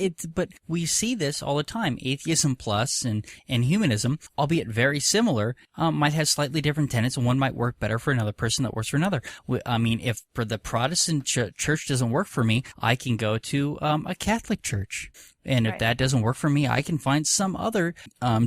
we see this all the time. Atheism Plus and humanism, albeit very similar, might have slightly different tenets, and one might work better for another person that works for another. I mean, if for the Protestant church doesn't work for me, I can go to a Catholic church. And if that doesn't work for me, I can find some other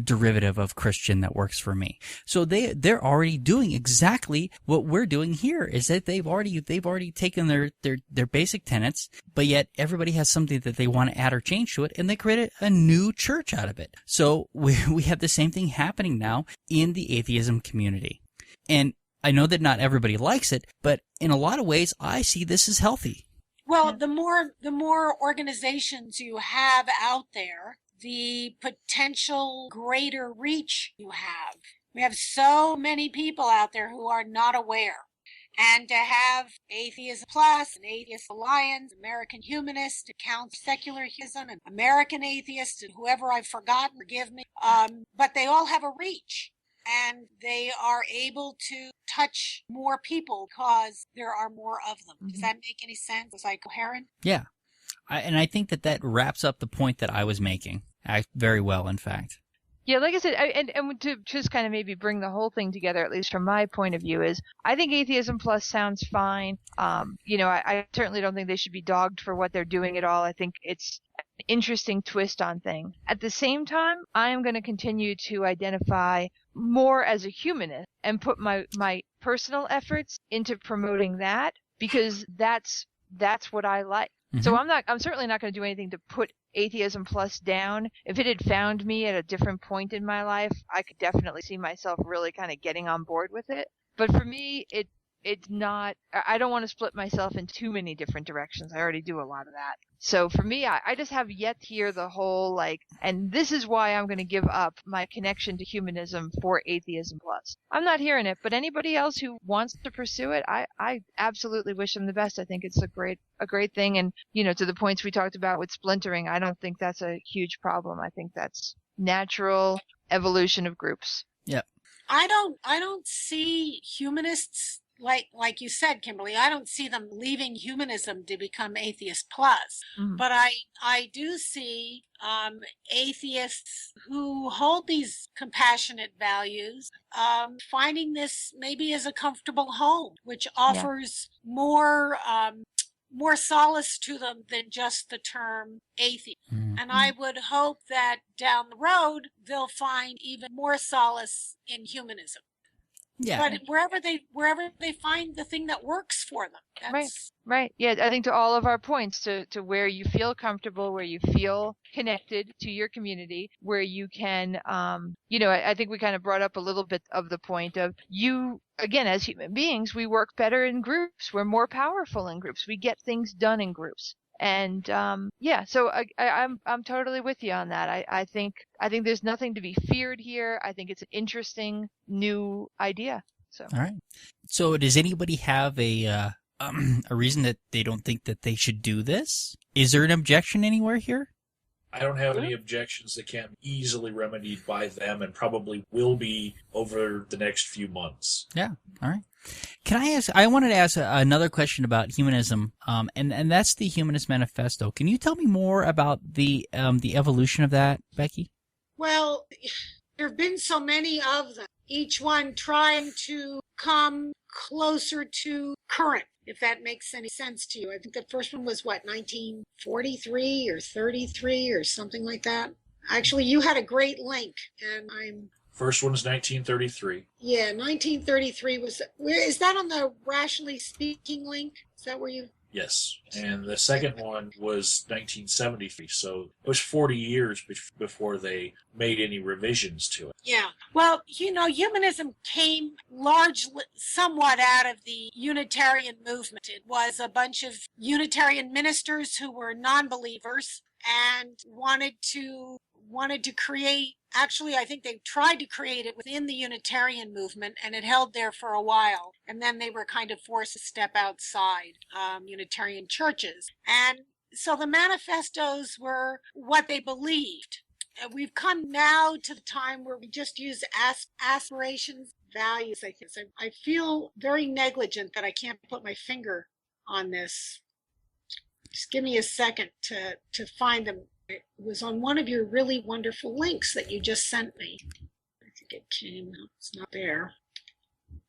derivative of Christian that works for me. So they're already doing exactly what we're doing here, is that they've already taken their basic tenets, but yet everybody has something that they want to add or change to it, and they created a new church out of it. So we have the same thing happening now in the atheism community. And I know that not everybody likes it, but in a lot of ways, I see this as healthy.
Well, the more organizations you have out there, the potential greater reach you have. We have so many people out there who are not aware. And to have Atheism Plus, and Atheist Alliance, American Humanist, to count secular humanism, and American Atheist, and whoever I've forgotten, forgive me. But they all have a reach. And they are able to touch more people because there are more of them. Mm-hmm. Does that make any sense? Was I coherent?
Yeah. And I think that wraps up the point that I was making very well, in fact.
Yeah, like I said, and to just kind of maybe bring the whole thing together, at least from my point of view, is I think Atheism Plus sounds fine. I certainly don't think they should be dogged for what they're doing at all. I think it's an interesting twist on things. At the same time, I am going to continue to identify more as a humanist and put my personal efforts into promoting that, because that's what I like. Mm-hmm. So I'm certainly not going to do anything to put Atheism Plus down. If it had found me at a different point in my life, I could definitely see myself really kind of getting on board with it. But for me, it's not, I don't want to split myself in too many different directions. I already do a lot of that. So for me, I just have yet to hear the whole, and this is why I'm going to give up my connection to humanism for Atheism Plus. I'm not hearing it, but anybody else who wants to pursue it, I absolutely wish them the best. I think it's a great thing. And, to the points we talked about with splintering, I don't think that's a huge problem. I think that's natural evolution of groups.
Yeah.
I don't see humanists, like you said, Kimberly, I don't see them leaving humanism to become Atheist Plus. Mm-hmm. But I do see atheists who hold these compassionate values finding this maybe as a comfortable home, which offers more solace to them than just the term atheist. Mm-hmm. And I would hope that down the road, they'll find even more solace in humanism. Yeah. But wherever they find the thing that works for them. That's...
Right. Yeah, I think to all of our points, to where you feel comfortable, where you feel connected to your community, where you can, I think we kind of brought up a little bit of the point of you, again, as human beings, we work better in groups. We're more powerful in groups. We get things done in groups. And, so I'm totally with you on that. I think there's nothing to be feared here. I think it's an interesting new idea. So.
All right. So does anybody have a reason that they don't think that they should do this? Is there an objection anywhere here?
I don't have any objections that can't be easily remedied by them, and probably will be over the next few months.
Yeah. All right. I wanted to ask another question about humanism, and that's the Humanist Manifesto. Can you tell me more about the evolution of that, Becky?
Well, there have been so many of them, each one trying to come closer to current, if that makes any sense to you. I think the first one was, 1943 or 33 or something like that? Actually, you had a great link, and
First one was 1933.
Yeah, 1933 was... Is that on the Rationally Speaking link? Is that where you...
Yes, and the second one was 1973, so it was 40 years before they made any revisions to it.
Yeah, well, humanism came somewhat out of the Unitarian movement. It was a bunch of Unitarian ministers who were non-believers and wanted to create... Actually, I think they tried to create it within the Unitarian movement, and it held there for a while. And then they were kind of forced to step outside Unitarian churches. And so the manifestos were what they believed. We've come now to the time where we just use aspirations, values, I think. I feel very negligent that I can't put my finger on this. Just give me a second to find them. It was on one of your really wonderful links that you just sent me. I think it came. No, it's not there.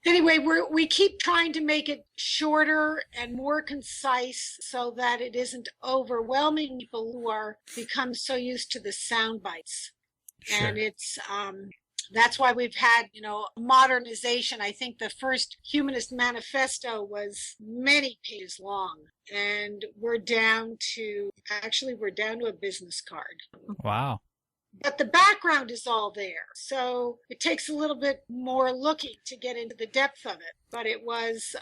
Anyway, we keep trying to make it shorter and more concise so that it isn't overwhelming people who are become so used to the sound bites. Sure. And it's that's why we've had, modernization. I think the first Humanist Manifesto was many pages long, and we're down to a business card.
Wow.
But the background is all there. So it takes a little bit more looking to get into the depth of it. But it was,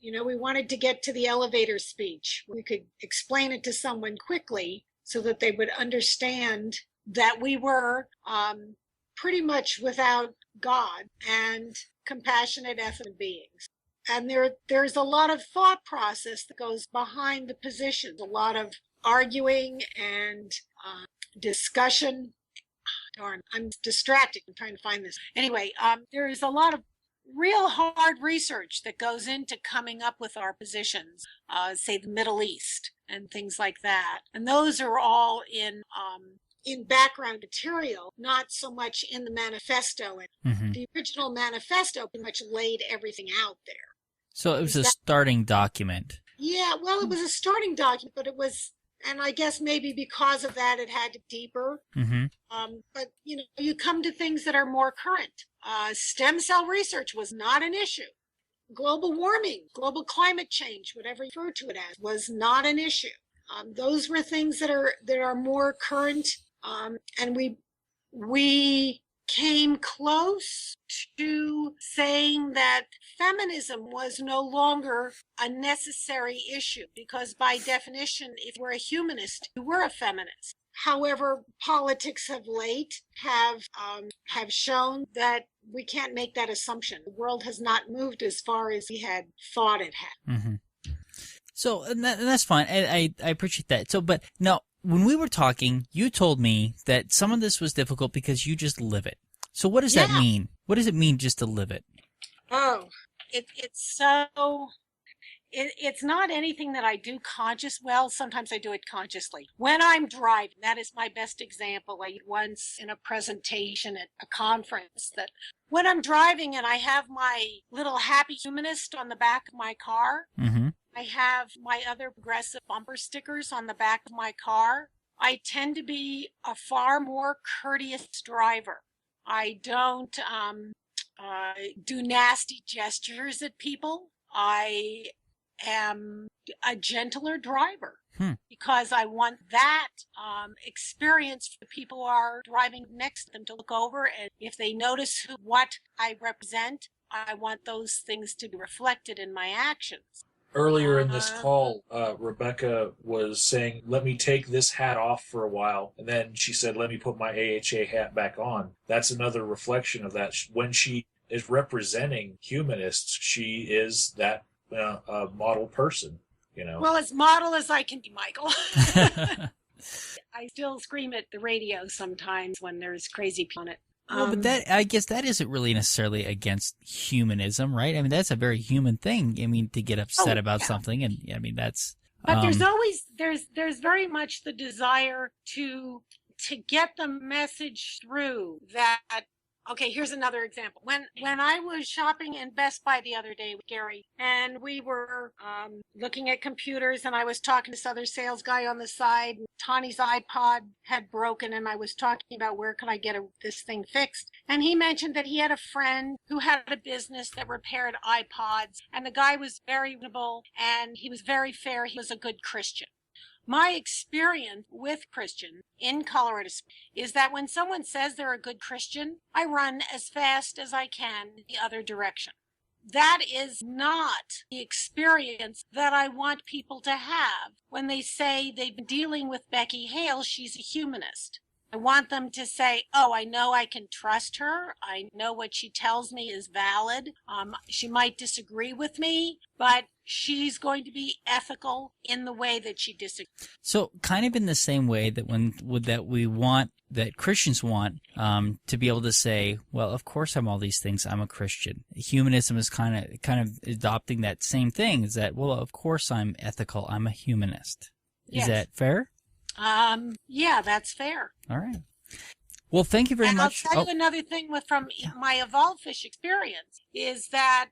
we wanted to get to the elevator speech. We could explain it to someone quickly so that they would understand that we were pretty much without God and compassionate, ethical beings. and there's a lot of thought process that goes behind the positions, a lot of arguing and discussion. Darn, I'm distracted. I'm trying to find this. Anyway, there is a lot of real hard research that goes into coming up with our positions, say the Middle East and things like that. And those are all in background material, not so much in the manifesto. And the original manifesto pretty much laid everything out there.
So it was a starting document.
Yeah, well, it was a starting document, but it was, and I guess maybe because of that, it had to deeper. But, you know, you come to things that are more current. Stem cell research was not an issue. Global warming, global climate change, whatever you refer to it as, was not an issue. Those were things that are more current, and we came close to saying that feminism was no longer a necessary issue, because by definition, if we're a humanist, we're a feminist. However, politics of late have shown that we can't make that assumption. The world has not moved as far as we had thought it had.
So, and that's fine. I appreciate that. So, but now, when we were talking, you told me that some of this was difficult because you just live it. So what does that mean? What does it mean just to live it? Oh,
it's not anything that I do well, sometimes I do it consciously. When I'm driving, that is my best example. I once in a presentation at a conference that when I'm driving and I have my little happy humanist on the back of my car, I have my other progressive bumper stickers on the back of my car, I tend to be a far more courteous driver. I don't do nasty gestures at people. I am a gentler driver because I want that experience for the people who are driving next to them to look over, and if they notice what I represent, I want those things to be reflected in my actions.
Earlier in this call, Rebecca was saying, let me take this hat off for a while. And then she said, let me put my AHA hat back on. That's another reflection of that. When she is representing humanists, she is that model person, you know.
Well, as model as I can be, Michael. I still scream at the radio sometimes when there's crazy people on it.
Well, but I guess that isn't really necessarily against humanism, right? I mean, that's a very human thing. I mean, to get upset about something, and I mean, that's.
But there's always there's very much the desire to get the message through that. Okay, here's another example. When I was shopping in Best Buy the other day with Gary, and we were looking at computers, and I was talking to this other sales guy on the side, and Tawny's iPod had broken, and I was talking about where can I get this thing fixed. And he mentioned that he had a friend who had a business that repaired iPods, and the guy was very reasonable, and he was very fair. He was a good Christian. My experience with Christians in Colorado is that when someone says they're a good Christian, I run as fast as I can in the other direction. That is not the experience that I want people to have when they say they've been dealing with Becky Hale, she's a humanist. I want them to say, oh, I know I can trust her. I know what she tells me is valid. She might disagree with me, but she's going to be ethical in the way that she disagrees.
So kind of in the same way that that Christians want to be able to say, well, of course I'm all these things. I'm a Christian. Humanism is kind of adopting that same thing. Is that, well, of course I'm ethical. I'm a humanist. Is that fair?
Yeah, that's fair.
All right. Well, thank you very much.
I'll tell you another thing from my Evolve Fish experience is that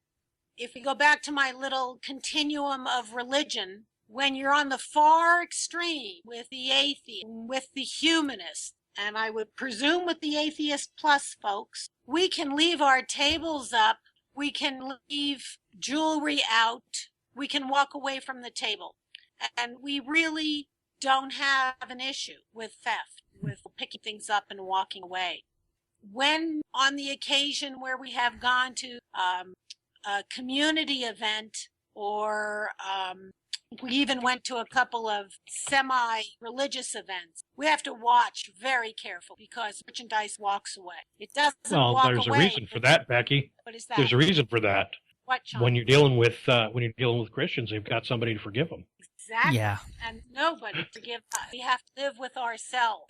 if we go back to my little continuum of religion, when you're on the far extreme with the atheist, with the humanist, and I would presume with the atheist plus folks, we can leave our tables up, we can leave jewelry out, we can walk away from the table. And we really don't have an issue with theft, with picking things up and walking away. When on the occasion where we have gone to a community event, or we even went to a couple of semi-religious events, we have to watch very careful because merchandise walks away. It doesn't walk away.
Well, there's a reason for that, Becky.
What is that?
There's a reason for that.
What, Sean?
When you're dealing with Christians, they've got somebody to forgive them.
Exactly.
Yeah.
And nobody to give us. We have to live with ourselves,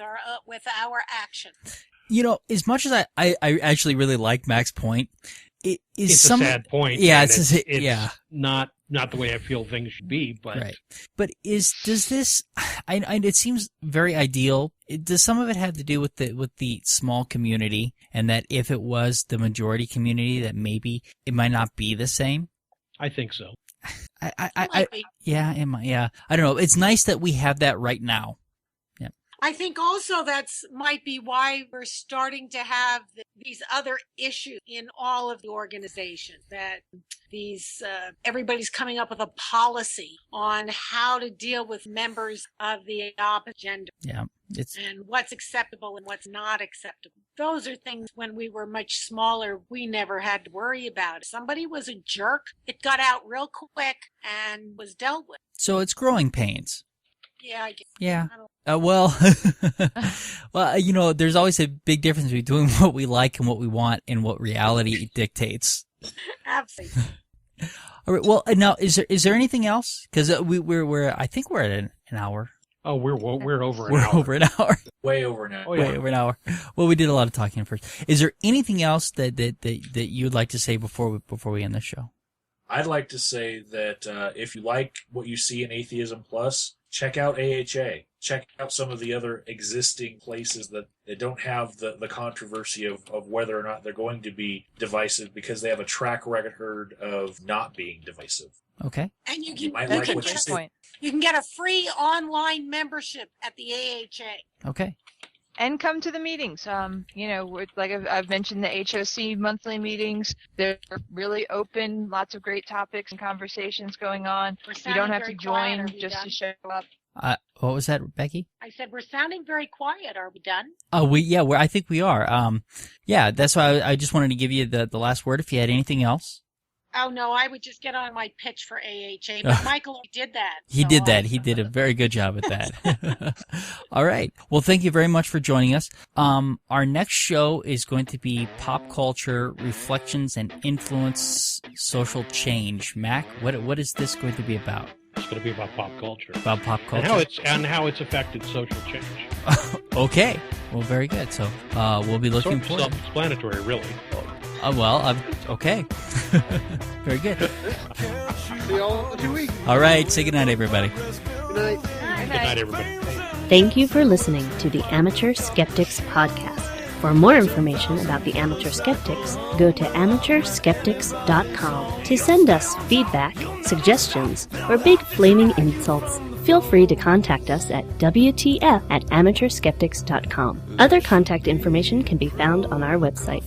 with our actions.
You know, as much as I actually really like Mac's point,
It's a sad point.
Yeah,
and
it's
not the way I feel things should be. But
right. But does this? It seems very ideal. Does some of it have to do with the small community, and that if it was the majority community, that maybe it might not be the same?
I think so.
Yeah, it might. Yeah, I don't know. It's nice that we have that right now. Yeah.
I think also might be why we're starting to have these other issues in all of the organization. That everybody's coming up with a policy on how to deal with members of the opposite gender.
Yeah.
And what's acceptable and what's not acceptable. Those are things when we were much smaller, we never had to worry about. If somebody was a jerk, it got out real quick and was dealt with.
So it's growing pains.
Yeah, I guess.
Yeah. Well, you know, there's always a big difference between what we like and what we want and what reality dictates.
Absolutely.
All right. Well, now is there anything else? Because I think we're at an hour.
Oh, we're over an
We're
hour.
over an hour.
Way over now.
Oh, yeah.
Way over an hour. Well, we did a lot of talking first. Is there anything else that you would like to say before we end the show?
I'd like to say that if you like what you see in Atheism Plus, check out AHA. Check out some of the other existing places that don't have the controversy of whether or not they're going to be divisive, because they have a track record of not being divisive.
Okay.
And
You might like what you see.
you can get a free online membership at the AHA.
Okay.
And come to the meetings. You know, like I've mentioned, the HOC monthly meetings. They're really open. Lots of great topics and conversations going on. You don't have to join just to show up.
What was that, Becky?
I said we're sounding very quiet. Are we done?
Oh, I think we are. Yeah, that's why I just wanted to give you the last word. If you had anything else.
Oh, no, I would just get on my pitch for AHA, but Michael did that.
He did that. He did a very good job at that. All right. Well, thank you very much for joining us. Our next show is going to be Pop Culture, Reflections, and Influence Social Change. Mac, what is this going to be about?
It's going to be about pop culture.
About pop culture.
And how it's affected social change.
Okay. Well, very good. So we'll be looking for
self-explanatory, really.
Okay. Very good.
See y'all in 2 weeks.
All right. Say goodnight, everybody.
Good night.
Good night, everybody.
Thank you for listening to the Amateur Skeptics Podcast. For more information about the Amateur Skeptics, go to amateurskeptics.com. To send us feedback, suggestions, or big flaming insults, feel free to contact us at WTF@amateurskeptics.com. Other contact information can be found on our website.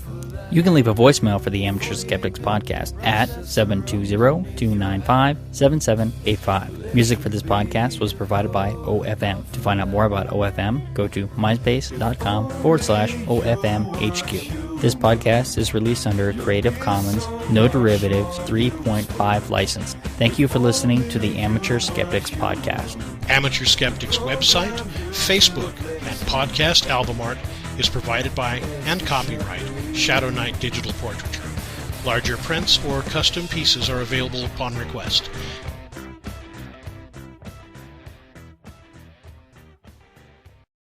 You can leave a voicemail for the Amateur Skeptics Podcast at 720-295-7785. Music for this podcast was provided by OFM. To find out more about OFM, go to myspace.com/OFMHQ. This podcast is released under a Creative Commons, No Derivatives 3.5 license. Thank you for listening to the Amateur Skeptics Podcast.
Amateur Skeptics website, Facebook, and podcast album art is provided by and copyright Shadow Knight Digital Portraiture. Larger prints or custom pieces are available upon request.